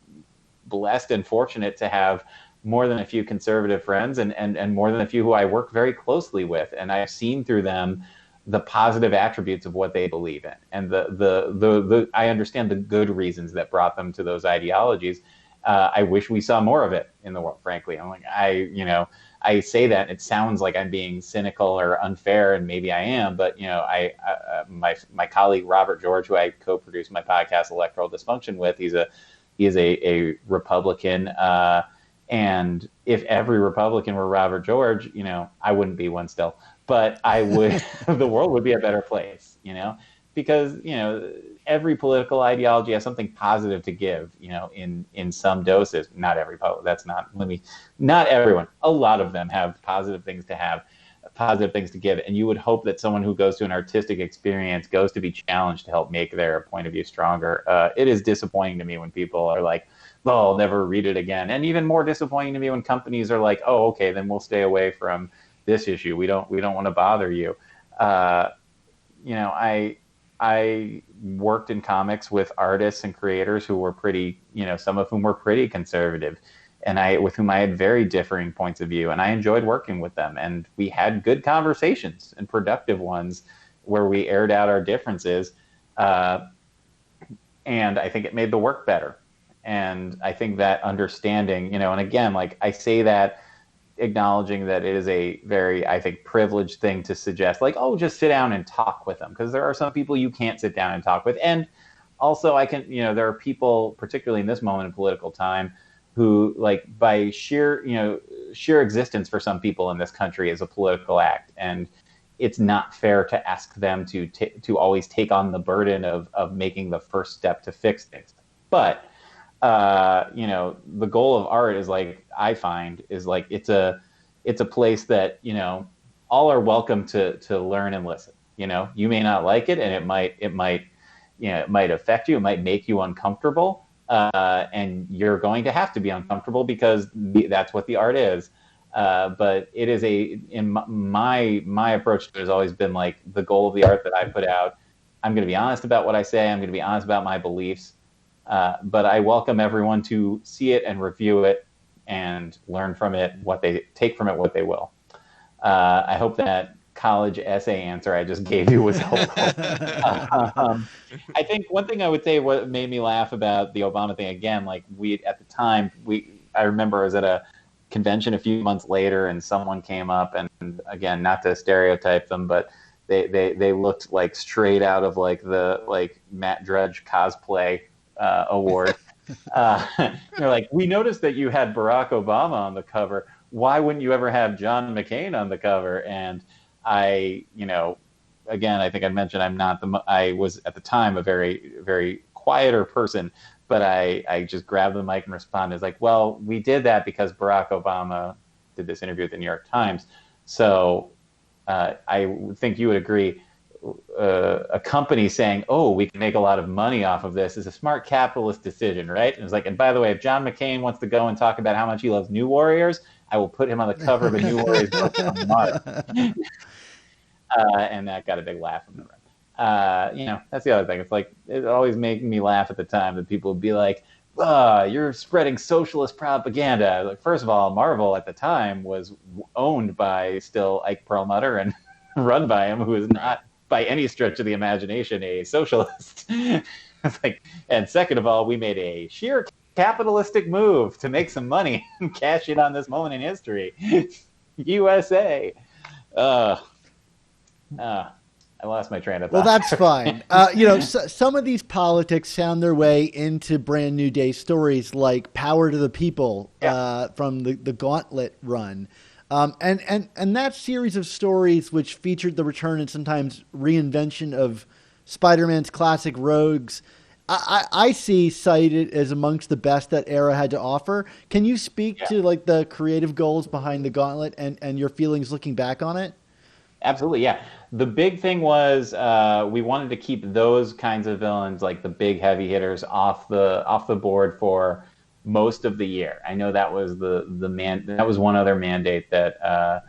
blessed and fortunate to have more than a few conservative friends and more than a few who I work very closely with. And I've seen through them the positive attributes of what they believe in. And I understand the good reasons that brought them to those ideologies. I wish we saw more of it in the world, frankly. I'm like, I say that, and it sounds like I'm being cynical or unfair, and maybe I am, but my colleague Robert George, who I co-produced my podcast Electoral Dysfunction with, he is a Republican, and if every Republican were Robert George, I wouldn't be one still, but I would. The world would be a better place, because every political ideology has something positive to give, in some doses. Not everyone. A lot of them have positive things to give, and you would hope that someone who goes to an artistic experience goes to be challenged to help make their point of view stronger. It is disappointing to me when people are like, "Oh, I'll never read it again," and even more disappointing to me when companies are like, "Oh, okay, then we'll stay away from this issue. We don't want to bother you." I worked in comics with artists and creators who were pretty, some of whom were pretty conservative, and with whom I had very differing points of view, and I enjoyed working with them. And we had good conversations and productive ones where we aired out our differences. And I think it made the work better. And I think that understanding, and again, like I say that, acknowledging that it is a very, I think, privileged thing to suggest, like, oh, just sit down and talk with them, because there are some people you can't sit down and talk with. And also there are people, particularly in this moment in political time, who, like, by sheer existence for some people in this country is a political act. And it's not fair to ask them to always take on the burden of making the first step to fix things. But the goal of art is, like, I find, is like, it's a place that, all are welcome to learn and listen. You may not like it, and it might affect you. It might make you uncomfortable. And you're going to have to be uncomfortable because that's what the art is. But it is in my approach to it has always been like the goal of the art that I put out. I'm going to be honest about what I say. I'm going to be honest about my beliefs. But I welcome everyone to see it and review it and learn from it, what they take from it, what they will. I hope that college essay answer I just gave you was helpful. I think one thing I would say what made me laugh about the Obama thing, again, like at the time, I remember I was at a convention a few months later and someone came up and again, not to stereotype them, but they looked like straight out of like the Matt Drudge cosplay award. They're like, we noticed that you had Barack Obama on the cover. Why wouldn't you ever have John McCain on the cover? And I, again, I think I mentioned I was at the time a very, very quieter person, but I just grabbed the mic and responded. It's like, well, we did that because Barack Obama did this interview with the New York Times. So I think you would agree. A company saying, "Oh, we can make a lot of money off of this," is a smart capitalist decision, right? And it's like, and by the way, if John McCain wants to go and talk about how much he loves New Warriors, I will put him on the cover of a New Warriors book on March. And that got a big laugh from the room. That's the other thing. It's like it always made me laugh at the time that people would be like, "You're spreading socialist propaganda." Like, first of all, Marvel at the time was owned by still Ike Perlmutter and run by him, who is not by any stretch of the imagination a socialist. It's like, and second of all, we made a sheer capitalistic move to make some money and cash in on this moment in history. USA. I lost my train of thought. Well, that's fine. Some of these politics found their way into Brand New Day stories like Power to the People from the Gauntlet run. And that series of stories, which featured the return and sometimes reinvention of Spider-Man's classic rogues, I see cited as amongst the best that era had to offer. Can you speak to like the creative goals behind the Gauntlet and your feelings looking back on it? Absolutely, yeah. The big thing was we wanted to keep those kinds of villains, like the big heavy hitters, off the board for most of the year. I know that was that was one other mandate that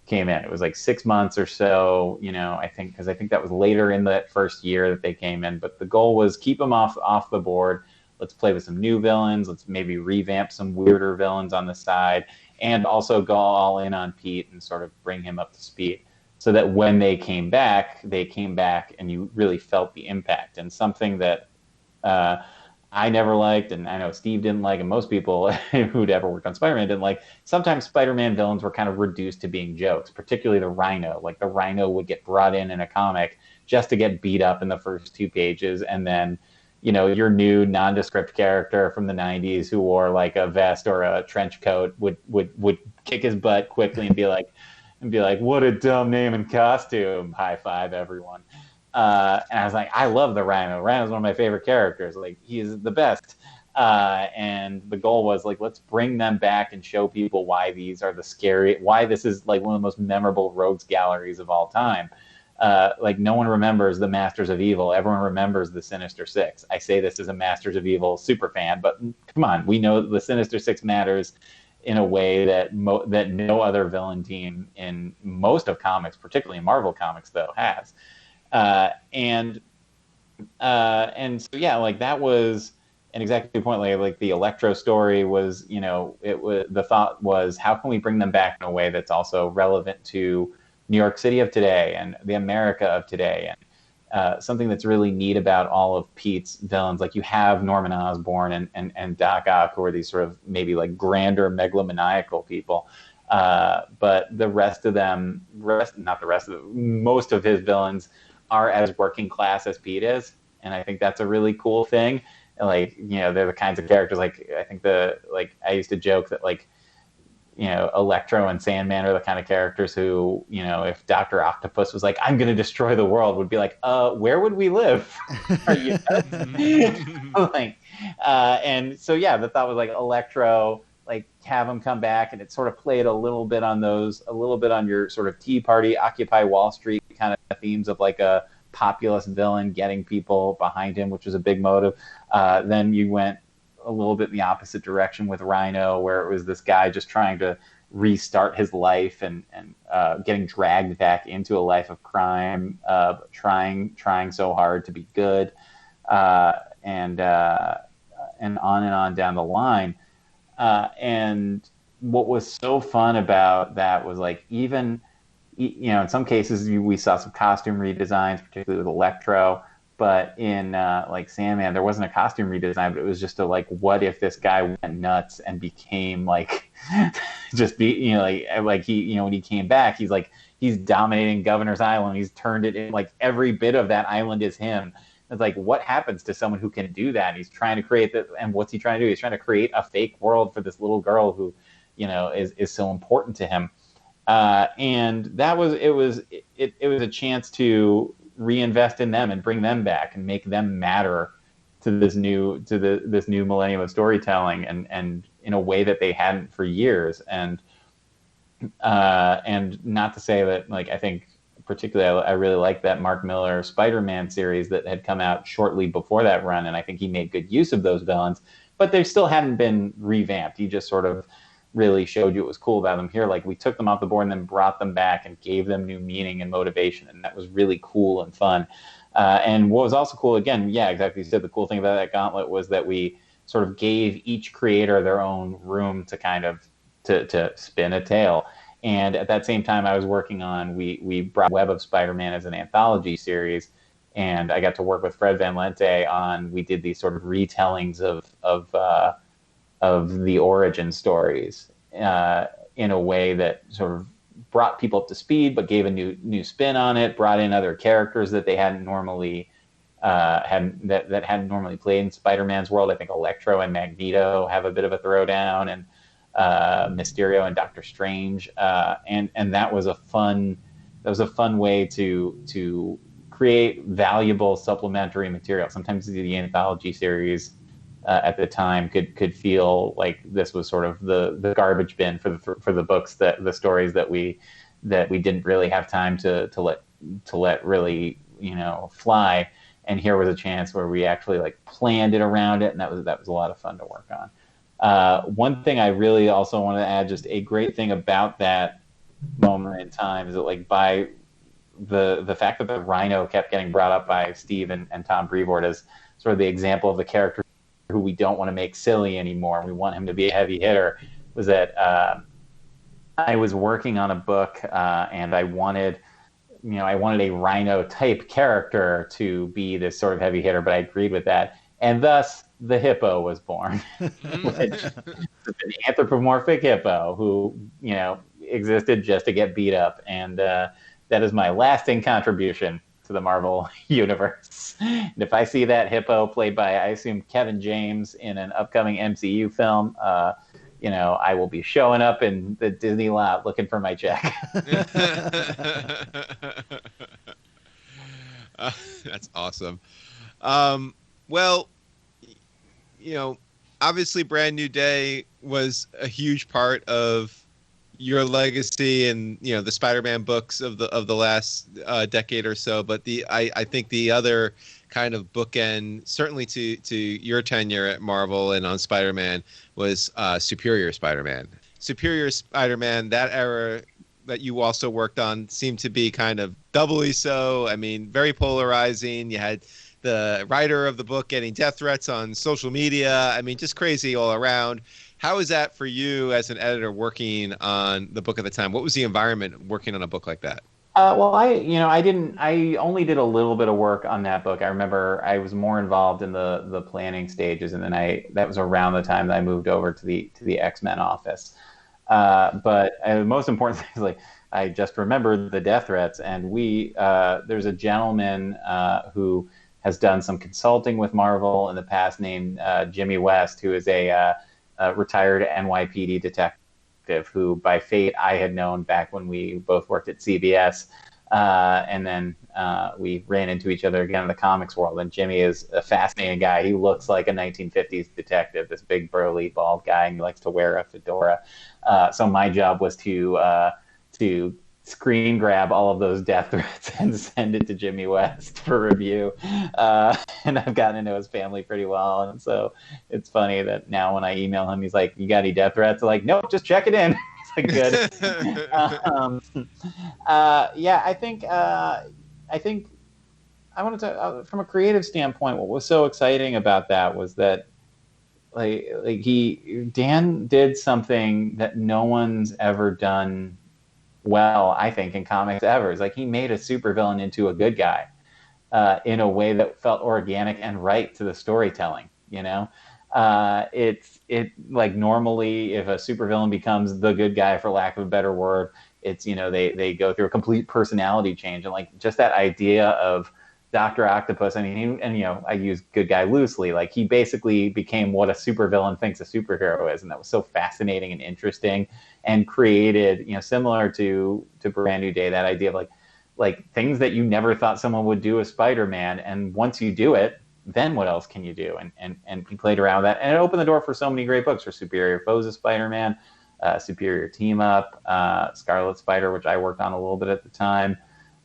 came in. It was like 6 months or so, I think that was later in that first year that they came in. But the goal was keep them off the board. Let's play with some new villains. Let's maybe revamp some weirder villains on the side, and also go all in on Pete and sort of bring him up to speed, so that when they came back and you really felt the impact. And something that I never liked, and I know Steve didn't like, and most people who'd ever worked on Spider-Man didn't like, sometimes Spider-Man villains were kind of reduced to being jokes, particularly the Rhino. Like the Rhino would get brought in a comic just to get beat up in the first 2 pages, and then your new nondescript character from the 90s who wore like a vest or a trench coat would kick his butt quickly and be like, what a dumb name and costume. High five, everyone. And I was like, I love the Rhino. Rhino's one of my favorite characters. Like, he is the best. And the goal was like, let's bring them back and show people why these are why this is like one of the most memorable rogues galleries of all time. Like, no one remembers the Masters of Evil. Everyone remembers the Sinister Six. I say this as a Masters of Evil super fan, but come on, we know the Sinister Six matters in a way that that no other villain team in most of comics, particularly in Marvel comics, though, has. And so yeah, like that was an exactly point. Like the Electro story was, the thought was, how can we bring them back in a way that's also relevant to New York City of today and the America of today, and something that's really neat about all of Pete's villains. Like, you have Norman Osborn and Doc Ock, who are these sort of maybe like grander megalomaniacal people. But the rest of them, most of his villains are as working class as Pete is. And I think that's a really cool thing. Like, they're the kinds of characters, like, I think I used to joke that, like, Electro and Sandman are the kind of characters who, if Dr. Octopus was like, I'm going to destroy the world, would be like, where would we live? Are you like, and so, yeah, the thought was like Electro, like, have him come back, and it sort of played a little bit on your sort of Tea Party, Occupy Wall Street kind of themes of like a populist villain getting people behind him, which was a big motive. Then you went a little bit in the opposite direction with Rhino, where it was this guy just trying to restart his life and getting dragged back into a life of crime, trying so hard to be good, and on down the line. And what was so fun about that was like, even, in some cases we saw some costume redesigns, particularly with Electro. But in like Sandman, there wasn't a costume redesign, but it was just what if this guy went nuts and became like, like he, when he came back, he's dominating Governor's Island. He's turned it in, like every bit of that island is him. It's like, what happens to someone who can do that? And he's trying to create that. And what's he trying to do? He's trying to create a fake world for this little girl who, is so important to him. And that was, it was a chance to reinvest in them and bring them back and make them matter to this new millennium of storytelling, and in a way that they hadn't for years. And not to say that, like, I think particularly I really like that Mark Millar Spider-Man series that had come out shortly before that run, and I think he made good use of those villains, but they still hadn't been revamped. He just sort of really showed you what was cool about them. Here, like, we took them off the board and then brought them back and gave them new meaning and motivation, and that was really cool and fun. And what was also cool, again, yeah, exactly, you said, the cool thing about that gauntlet was that we sort of gave each creator their own room to kind of to spin a tale. And at that same time I was working on, we brought Web of Spider-Man as an anthology series, and I got to work with Fred Van Lente on, we did these sort of retellings of the origin stories in a way that sort of brought people up to speed, but gave a new spin on it, brought in other characters that they hadn't normally hadn't normally played in Spider-Man's world. I think Electro and Magneto have a bit of a throwdown, and Mysterio and Doctor Strange, and that was a fun way to create valuable supplementary material. Sometimes the anthology series at the time could feel like this was sort of the garbage bin for the books, the stories that we didn't really have time to let really fly. And here was a chance where we actually like planned it around it, and that was a lot of fun to work on. One thing I really also want to add, just a great thing about that moment in time, is that, like, by the fact that the Rhino kept getting brought up by Steve and Tom Brevoort as sort of the example of the character who we don't want to make silly anymore, and we want him to be a heavy hitter, was that I was working on a book and I wanted a Rhino type character to be this sort of heavy hitter, but I agreed with that, and thus the hippo was born, which is an anthropomorphic hippo who existed just to get beat up, and that is my lasting contribution to the Marvel universe. And if I see that hippo played by, I assume, Kevin James in an upcoming MCU film, I will be showing up in the Disney lot looking for my check. That's awesome. Well, obviously Brand New Day was a huge part of your legacy and the Spider-Man books of the last decade or so, but I think the other kind of bookend, certainly to your tenure at Marvel and on Spider-Man, was Superior Spider-Man. Superior Spider-Man, that era that you also worked on, seemed to be kind of doubly so. I mean, very polarizing. You had the writer of the book getting death threats on social media. I mean, just crazy all around. How is that for you as an editor working on the book at the time? What was the environment working on a book like that? Well, I only did a little bit of work on that book. I remember I was more involved in the planning stages, and then that was around the time that I moved over to the X-Men office. But the most important thing is, like, I just remembered the death threats, and there's a gentleman who has done some consulting with Marvel in the past named Jimmy West, who is a retired NYPD detective who, by fate, I had known back when we both worked at CBS, and then we ran into each other again in the comics world. And Jimmy is a fascinating guy. He looks like a 1950s detective, this big burly bald guy, and he likes to wear a fedora. So my job was to screen grab all of those death threats and send it to Jimmy West for review. And I've gotten to know his family pretty well. And so it's funny that now when I email him, he's like, "You got any death threats?" I'm like, "Nope, just check it in." a good. Yeah, I think I wanted to, from a creative standpoint, what was so exciting about that was that Dan did something that no one's ever done well, I think, in comics ever. It's like he made a supervillain into a good guy in a way that felt organic and right to the storytelling. It like normally if a supervillain becomes the good guy, for lack of a better word, it's they go through a complete personality change, and like just that idea of Dr. Octopus. I mean, I use good guy loosely. Like he basically became what a supervillain thinks a superhero is, and that was so fascinating and interesting, and created similar to Brand New Day, that idea of like things that you never thought someone would do as Spider-Man, and once you do it, then what else can you do? And he played around with that, and it opened the door for so many great books, for Superior Foes of Spider-Man, Superior Team Up, Scarlet Spider, which I worked on a little bit at the time.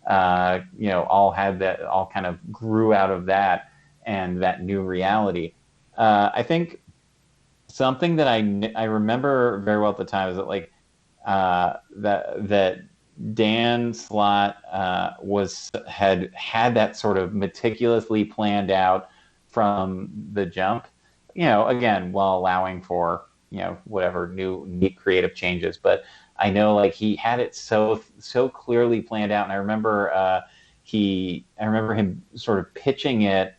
All had that, all kind of grew out of that and that new reality. I think something that I remember very well at the time is that that Dan Slott had that sort of meticulously planned out from the jump, again, while allowing for, whatever new neat creative changes. But I know like he had it so clearly planned out. And I remember him sort of pitching it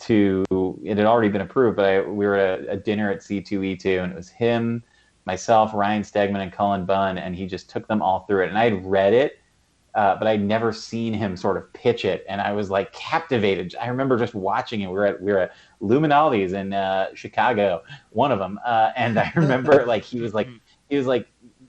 it had already been approved, but we were at a dinner at C2E2, and it was him, myself, Ryan Stegman, and Cullen Bunn, and he just took them all through it. And I had read it, but I'd never seen him sort of pitch it, and I was like captivated. I remember just watching it. We were at Luminaldi's in Chicago, one of them, and I remember like he was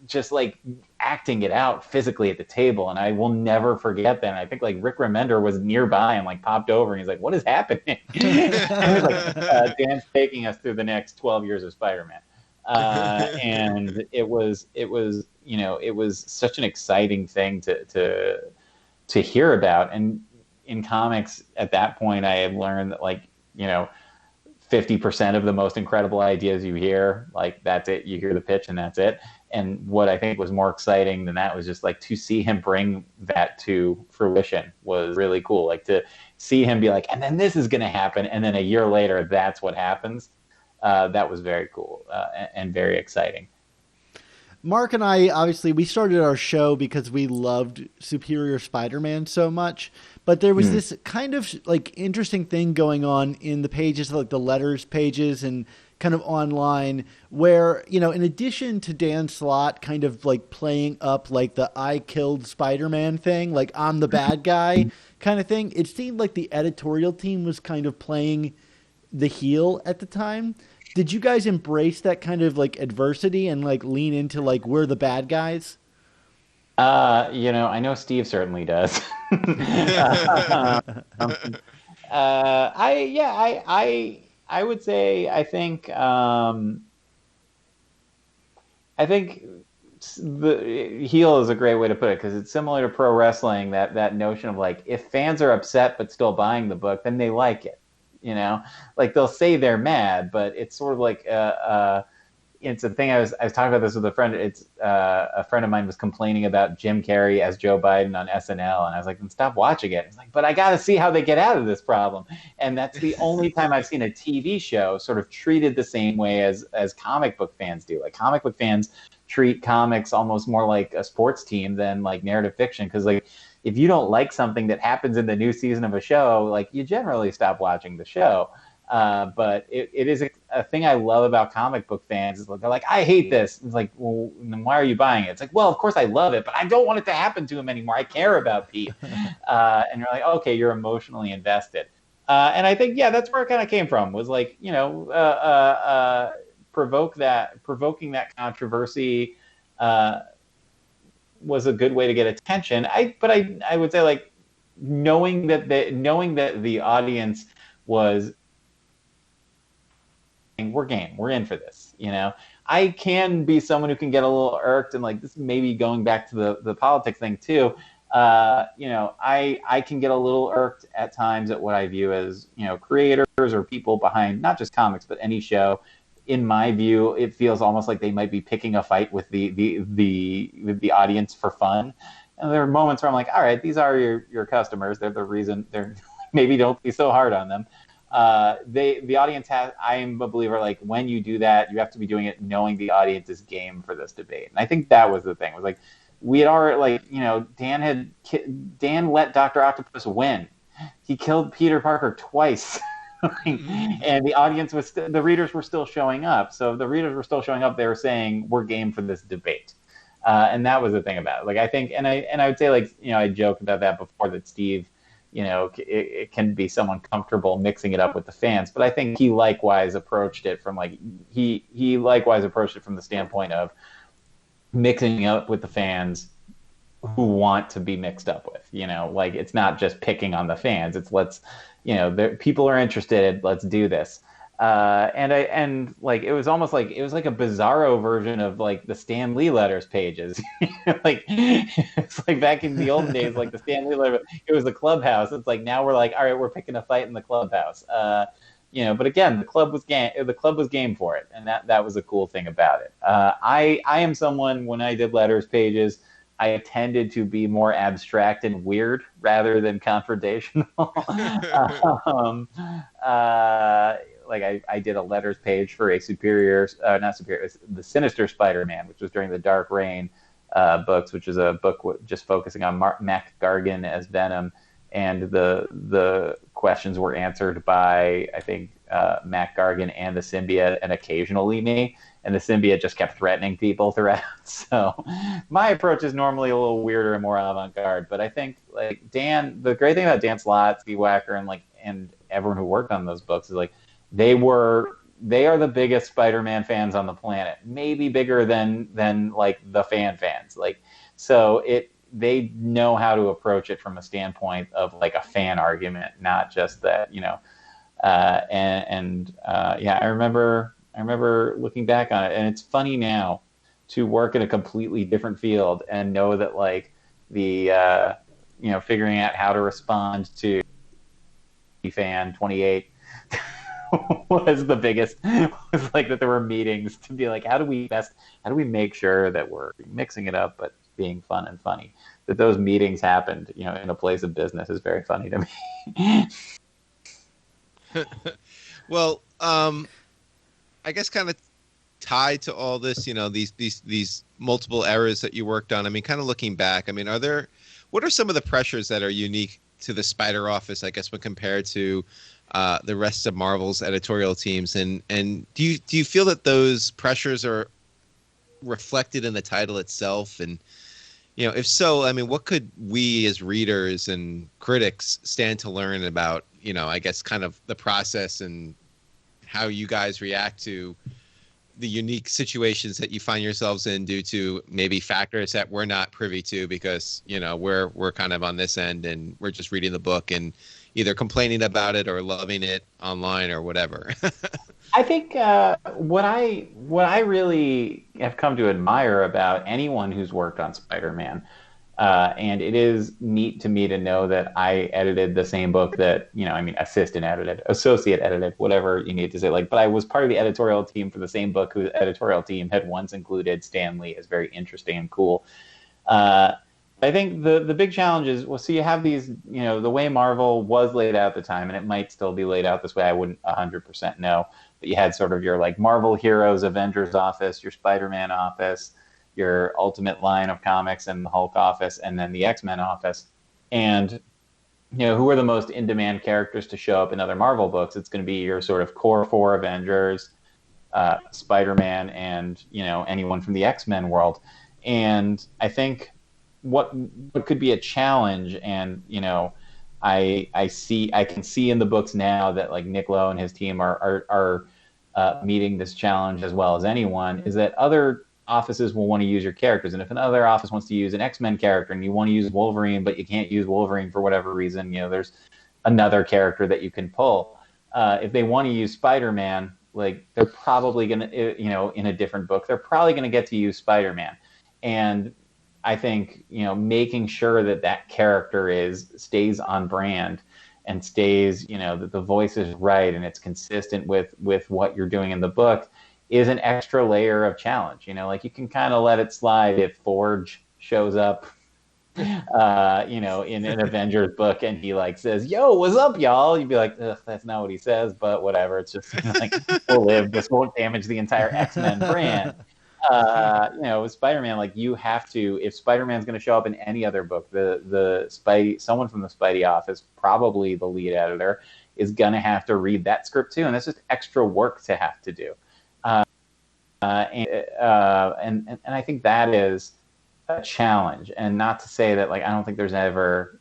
just like acting it out physically at the table, and I will never forget that. And I think like Rick Remender was nearby and like popped over, and he's like, "What is happening?" And it was like Dan's taking us through the next 12 years of Spider-Man. And it was such an exciting thing to hear about. And in comics at that point, I had learned that 50% of the most incredible ideas you hear, like that's it, you hear the pitch and that's it. And what I think was more exciting than that was just like to see him bring that to fruition was really cool. Like to see him be like, and then this is going to happen, and then a year later that's what happens. That was very cool and very exciting. Mark and I, obviously, we started our show because we loved Superior Spider-Man so much, but there was this kind of like interesting thing going on in the pages, like the letters pages and kind of online, where, in addition to Dan Slott kind of like playing up like the I killed Spider-Man thing, like I'm the bad guy kind of thing, it seemed like the editorial team was kind of playing the heel at the time. Did you guys embrace that kind of like adversity and like lean into like we're the bad guys? I know Steve certainly does. I would say I think the heel is a great way to put it, because it's similar to pro wrestling, that notion of like if fans are upset but still buying the book, then they like it. Like they'll say they're mad, but it's sort of like it's a thing. I was talking about this with a friend. It's a friend of mine was complaining about Jim Carrey as Joe Biden on SNL, and I was like, then stop watching it. He's like, but I got to see how they get out of this problem. And that's the only time I've seen a TV show sort of treated the same way as comic book fans do. Like comic book fans treat comics almost more like a sports team than like narrative fiction, because like if you don't like something that happens in the new season of a show, like you generally stop watching the show. But it is a thing I love about comic book fans. Is they're like, I hate this. It's like, well, then why are you buying it? It's like, well, of course I love it, but I don't want it to happen to him anymore. I care about Pete. And you're like, okay, you're emotionally invested. And I think, that's where it kind of came from, was like, provoking that controversy was a good way to get attention. But I would say like knowing that the audience was, we're game, we're in for this. I can be someone who can get a little irked, and like this maybe going back to the politics thing too. I can get a little irked at times at what I view as creators or people behind not just comics but any show in my view, it feels almost like they might be picking a fight with the audience for fun. And there are moments where I'm like, all right, these are your customers. They're the reason. They're maybe don't be so hard on them. The audience has. I am a believer. Like when you do that, you have to be doing it knowing the audience is game for this debate. And I think that was the thing. It was like we had already Dan let Dr. Octopus win. He killed Peter Parker twice. And the audience was the readers were still showing up. So if the readers were still showing up, they were saying we're game for this debate, and that was the thing about it. Like I think, and I would say, like, I joked about that before, that Steve, it can be someone comfortable mixing it up with the fans, but I think he likewise approached it from he likewise approached it from the standpoint of mixing up with the fans who want to be mixed up with. Like it's not just picking on the fans. It's people are interested. Let's do this. And like it was almost like it was like a bizarro version of like the Stan Lee letters pages. Like it's like back in the old days, like the Stan Lee letter, it was the clubhouse. It's like now we're like, all right, we're picking a fight in the clubhouse. But again, the club was game for it, and that was a cool thing about it. I am someone, when I did letters pages, I tended to be more abstract and weird rather than confrontational. I did a letters page for the Sinister Spider-Man, which was during the Dark Reign books, which is a book just focusing on Mac Gargan as Venom, and the questions were answered by, I think, Mac Gargan and the symbiote, and occasionally me. And the symbiote just kept threatening people throughout. So my approach is normally a little weirder and more avant-garde. But I think like Dan, the great thing about Dan Slott, Steve Wacker, and everyone who worked on those books is like they are the biggest Spider-Man fans on the planet, maybe bigger than like the fans. Like so they know how to approach it from a standpoint of like a fan argument, not just that, I remember looking back on it, and it's funny now to work in a completely different field and know that like the figuring out how to respond to fan 28 was the biggest. Was like that there were meetings to be like, how do we make sure that we're mixing it up but being fun and funny. That those meetings happened, in a place of business is very funny to me. Well, I guess kind of tied to all this, these multiple eras that you worked on. I mean, kind of looking back, I mean, what are some of the pressures that are unique to the Spider Office, I guess, when compared to the rest of Marvel's editorial teams? And do you feel that those pressures are reflected in the title itself? And, if so, I mean, what could we as readers and critics stand to learn about, I guess, kind of the process and how you guys react to the unique situations that you find yourselves in due to maybe factors that we're not privy to because, we're kind of on this end and we're just reading the book and either complaining about it or loving it online or whatever. I think what I really have come to admire about anyone who's worked on Spider-Man, and it is neat to me to know that I edited the same book that, associate edited, whatever you need to say. But I was part of the editorial team for the same book whose editorial team had once included Stan Lee as very interesting and cool. I think the big challenge is, so you have these, the way Marvel was laid out at the time, and it might still be laid out this way, I wouldn't 100% know, but you had sort of your like Marvel Heroes Avengers office, your Spider-Man office, your Ultimate line of comics and the Hulk office, and then the X-Men office. And, who are the most in-demand characters to show up in other Marvel books? It's going to be your sort of core four Avengers, Spider-Man, and, anyone from the X-Men world. And I think what could be a challenge, and, I can see in the books now that like Nick Lowe and his team are meeting this challenge as well as anyone, is that other offices will want to use your characters. And if another office wants to use an X-Men character and you want to use Wolverine, but you can't use Wolverine for whatever reason, there's another character that you can pull. If they want to use Spider-Man, like they're probably going to, in a different book, they're probably going to get to use Spider-Man. And I think, making sure that character stays on brand and stays, that the voice is right and it's consistent with what you're doing in the book is an extra layer of challenge. Like you can kind of let it slide if Forge shows up in an Avengers book and he like says, "Yo, what's up, y'all?" You'd be like, "Ugh, that's not what he says," but whatever. It's just like, we'll live. This won't damage the entire X-Men brand. With Spider-Man, like you have to. If Spider-Man's going to show up in any other book, the Spidey, someone from the Spidey office, probably the lead editor, is going to have to read that script too, and that's just extra work to have to do. And I think that is a challenge, and not to say that like I don't think there's ever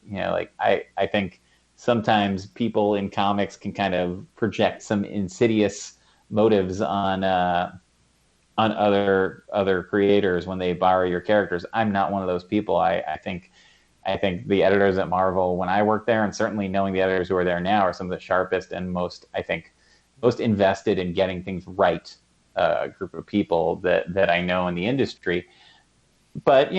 I think sometimes people in comics can kind of project some insidious motives on other creators when they borrow your characters. I'm not one of those people. I think the editors at Marvel when I worked there, and certainly knowing the editors who are there now, are some of the sharpest and most invested in getting things right group of people that I know in the industry. But they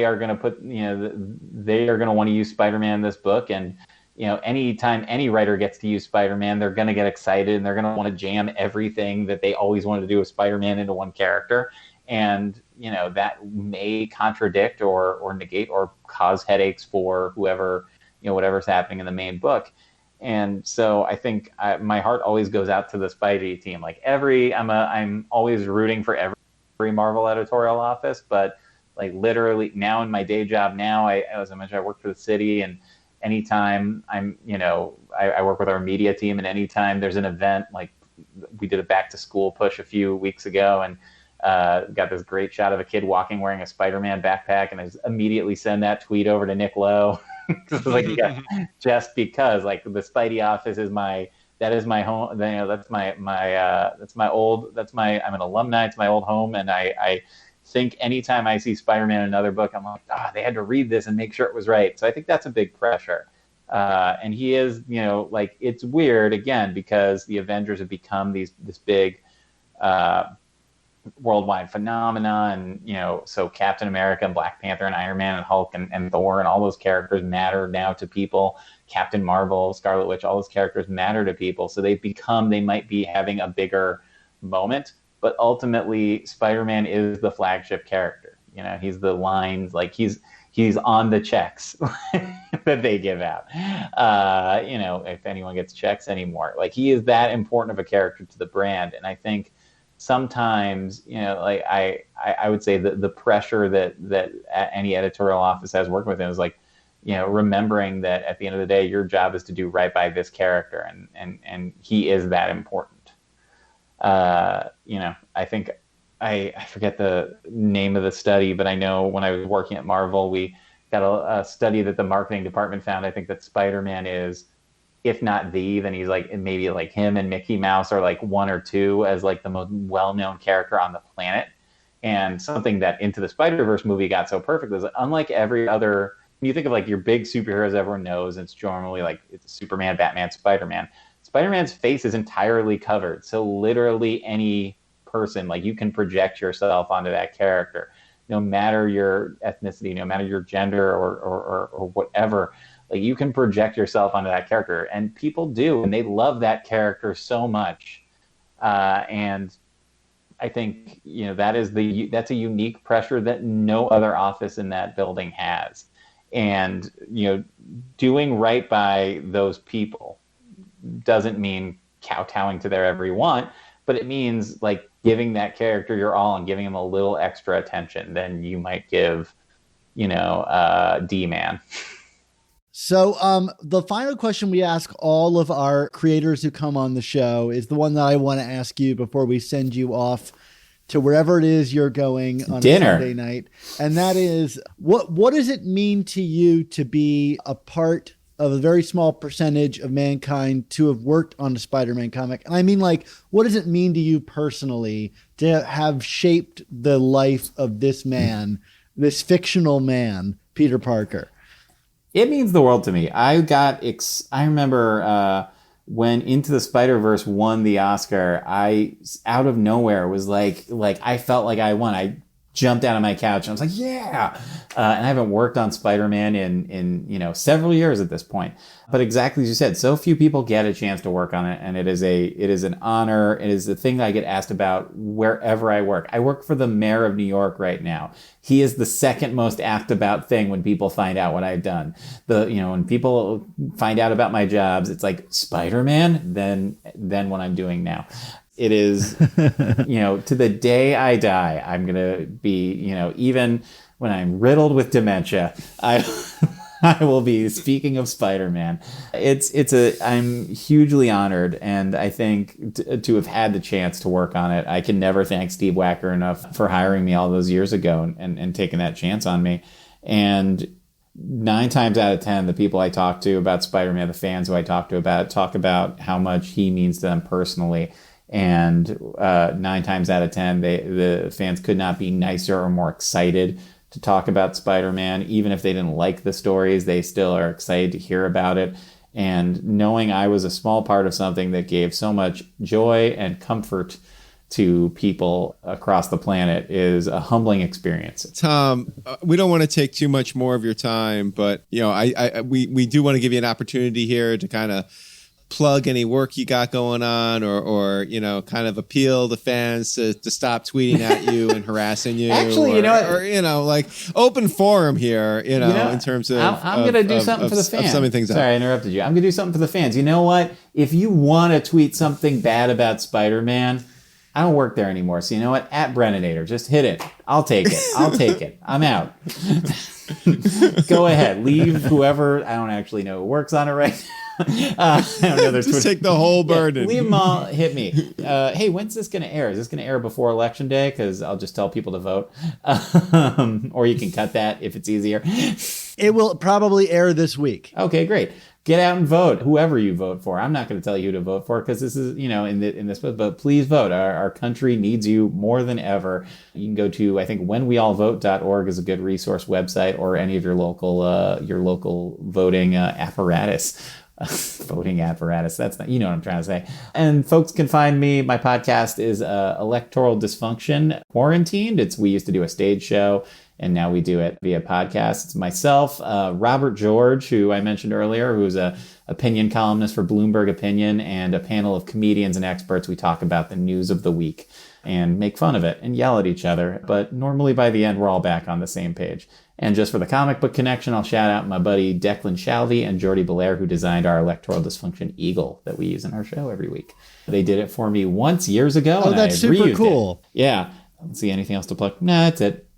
are going to put they are going to want to use Spider-Man in this book, and anytime any writer gets to use Spider-Man, they're going to get excited and they're going to want to jam everything that they always wanted to do with Spider-Man into one character, and that may contradict or negate or cause headaches for whoever whatever's happening in the main book. And so I think my heart always goes out to the Spidey team. Like I'm always rooting for every Marvel editorial office, but like literally now in my day job now, as I mentioned, I work for the city, and anytime I'm, I work with our media team, and anytime there's an event, like we did a back to school push a few weeks ago, and got this great shot of a kid walking wearing a Spider-Man backpack, and I just immediately send that tweet over to Nick Lowe. Just because like the Spidey office is my home, I'm an alumni, it's my old home, and I think anytime I see Spider-Man in another book, I'm like, they had to read this and make sure it was right. So I think that's a big pressure. And he is, it's weird again because the Avengers have become this big worldwide phenomena, and so Captain America and Black Panther and Iron Man and Hulk and Thor and all those characters matter now to people. Captain Marvel, Scarlet Witch, all those characters matter to people. So they might be having a bigger moment, but ultimately Spider-Man is the flagship character. He's the lines, like he's on the checks that they give out. If anyone gets checks anymore, like he is that important of a character to the brand. And I think sometimes, like I would say that the pressure that any editorial office has working with him is like, remembering that at the end of the day, your job is to do right by this character, and he is that important. I think I forget the name of the study, but I know when I was working at Marvel, we got a study that the marketing department found. I think that Spider-Man is, if not then he's like maybe like him and Mickey Mouse are like one or two as like the most well-known character on the planet. And something that Into the Spider-Verse movie got so perfect is that unlike every other, when you think of like your big superheroes everyone knows, it's normally like it's Superman, Batman, Spider-Man. Spider-Man's face is entirely covered. So literally any person, like you can project yourself onto that character, no matter your ethnicity, no matter your gender or whatever. Like you can project yourself onto that character, and people do, and they love that character so much. And I think that's a unique pressure that no other office in that building has. And doing right by those people doesn't mean kowtowing to their every want, but it means like giving that character your all and giving them a little extra attention than you might give, D-Man. So the final question we ask all of our creators who come on the show is the one that I want to ask you before we send you off to wherever it is you're going on dinner. A Sunday night. And that is, what does it mean to you to be a part of a very small percentage of mankind to have worked on a Spider-Man comic? And I mean, like, what does it mean to you personally to have shaped the life of this man, this fictional man, Peter Parker? It means the world to me. I remember when Into the Spider-Verse won the Oscar, I out of nowhere was like I felt like I won. I jumped out of my couch and I was like, yeah. And I haven't worked on Spider-Man in several years at this point. But exactly as you said, so few people get a chance to work on it, and it is an honor. It is the thing that I get asked about wherever I work. I work for the mayor of New York right now. He is the second most asked about thing when people find out what I've done. When people find out about my jobs, it's like Spider-Man, then what I'm doing now. It is, to the day I die, I'm going to be, even when I'm riddled with dementia, I will be speaking of Spider-Man. I'm hugely honored, and I think to have had the chance to work on it, I can never thank Steve Wacker enough for hiring me all those years ago and taking that chance on me. And 9 times out of 10, the people I talk to about Spider-Man, the fans who I talk about how much he means to them personally. And 9 times out of 10, the fans could not be nicer or more excited to talk about Spider-Man. Even if they didn't like the stories, they still are excited to hear about it. And knowing I was a small part of something that gave so much joy and comfort to people across the planet is a humbling experience. Tom, we don't want to take too much more of your time, but we do want to give you an opportunity here to kind of plug any work you got going on, or kind of appeal to fans to stop tweeting at you and harassing you. Actually, like open forum here, in terms of I'm going to do something for the fans. Sorry, I interrupted you. I'm going to do something for the fans. You know what? If you want to tweet something bad about Spider-Man, I don't work there anymore. So you know what? @Brennanator, just hit it. I'll take it. I'm out. Go ahead. Leave whoever, I don't actually know who works on it right now. I don't know. Just take the whole burden. Yeah, leave them all. Hit me. Hey, when's this going to air? Is this going to air before Election Day? Because I'll just tell people to vote. Or you can cut that if it's easier. It will probably air this week. Okay, great. Get out and vote. Whoever you vote for. I'm not going to tell you who to vote for because this is, in this, but please vote. Our country needs you more than ever. You can go to, I think, whenweallvote.org is a good resource website, or any of your local voting apparatus. Voting apparatus. That's not, what I'm trying to say. And folks can find me. My podcast is Electoral Dysfunction Quarantined. We used to do a stage show, and now we do it via podcast. It's myself, Robert George, who I mentioned earlier, who's a opinion columnist for Bloomberg Opinion, and a panel of comedians and experts. We talk about the news of the week and make fun of it and yell at each other. But normally by the end, we're all back on the same page. And just for the comic book connection, I'll shout out my buddy Declan Shalvey and Jordy Belair, who designed our Electoral Dysfunction eagle that we use in our show every week. They did it for me once years ago. Oh, that's super cool. Yeah. I don't see anything else to plug. Nah, that's it.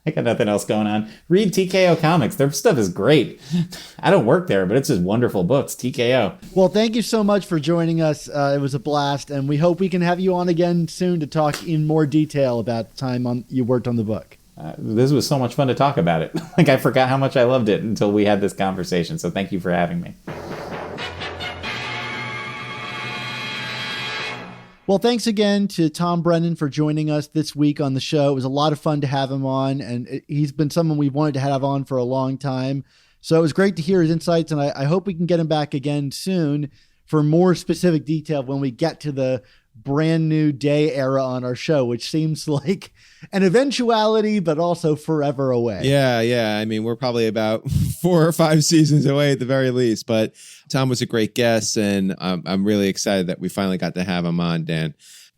I got nothing else going on. Read TKO Comics. Their stuff is great. I don't work there, but it's just wonderful books. TKO. Well, thank you so much for joining us. It was a blast, and we hope we can have you on again soon to talk in more detail about the time you worked on the book. This was so much fun to talk about it. I forgot how much I loved it until we had this conversation. So thank you for having me. Well, thanks again to Tom Brennan for joining us this week on the show. It was a lot of fun to have him on, and he's been someone we've wanted to have on for a long time. So it was great to hear his insights, and I hope we can get him back again soon for more specific detail when we get to the brand new day era on our show, which seems like an eventuality, but also forever away. Yeah. I mean, we're probably about 4 or 5 seasons away at the very least, but Tom was a great guest, and I'm really excited that we finally got to have him on, Dan.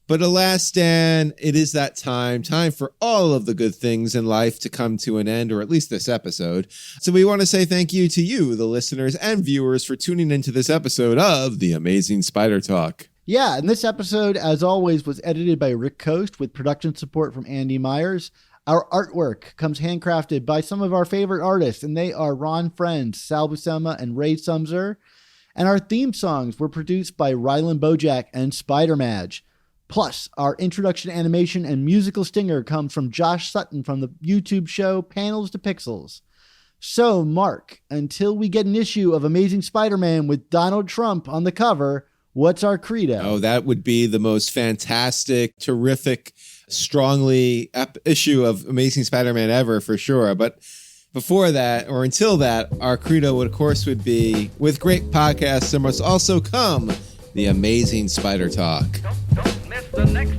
But alas, Dan, it is that time for all of the good things in life to come to an end, or at least this episode. So we want to say thank you to you, the listeners and viewers, for tuning into this episode of The Amazing Spider Talk. Yeah, and this episode, as always, was edited by Rick Coast with production support from Andy Myers. Our artwork comes handcrafted by some of our favorite artists, and they are Ron Friends, Sal Buscema, and Ray Sumser. And our theme songs were produced by Rylan Bojack and Spider Madge. Plus, our introduction animation and musical stinger comes from Josh Sutton from the YouTube show Panels to Pixels. So, Mark, until we get an issue of Amazing Spider-Man with Donald Trump on the cover, what's our credo? Oh, that would be the most fantastic, terrific, strongly issue of Amazing Spider-Man ever, for sure. But before that, or until that, our credo, of course, would be, with great podcasts, there must also come the Amazing Spider Talk. Don't miss the next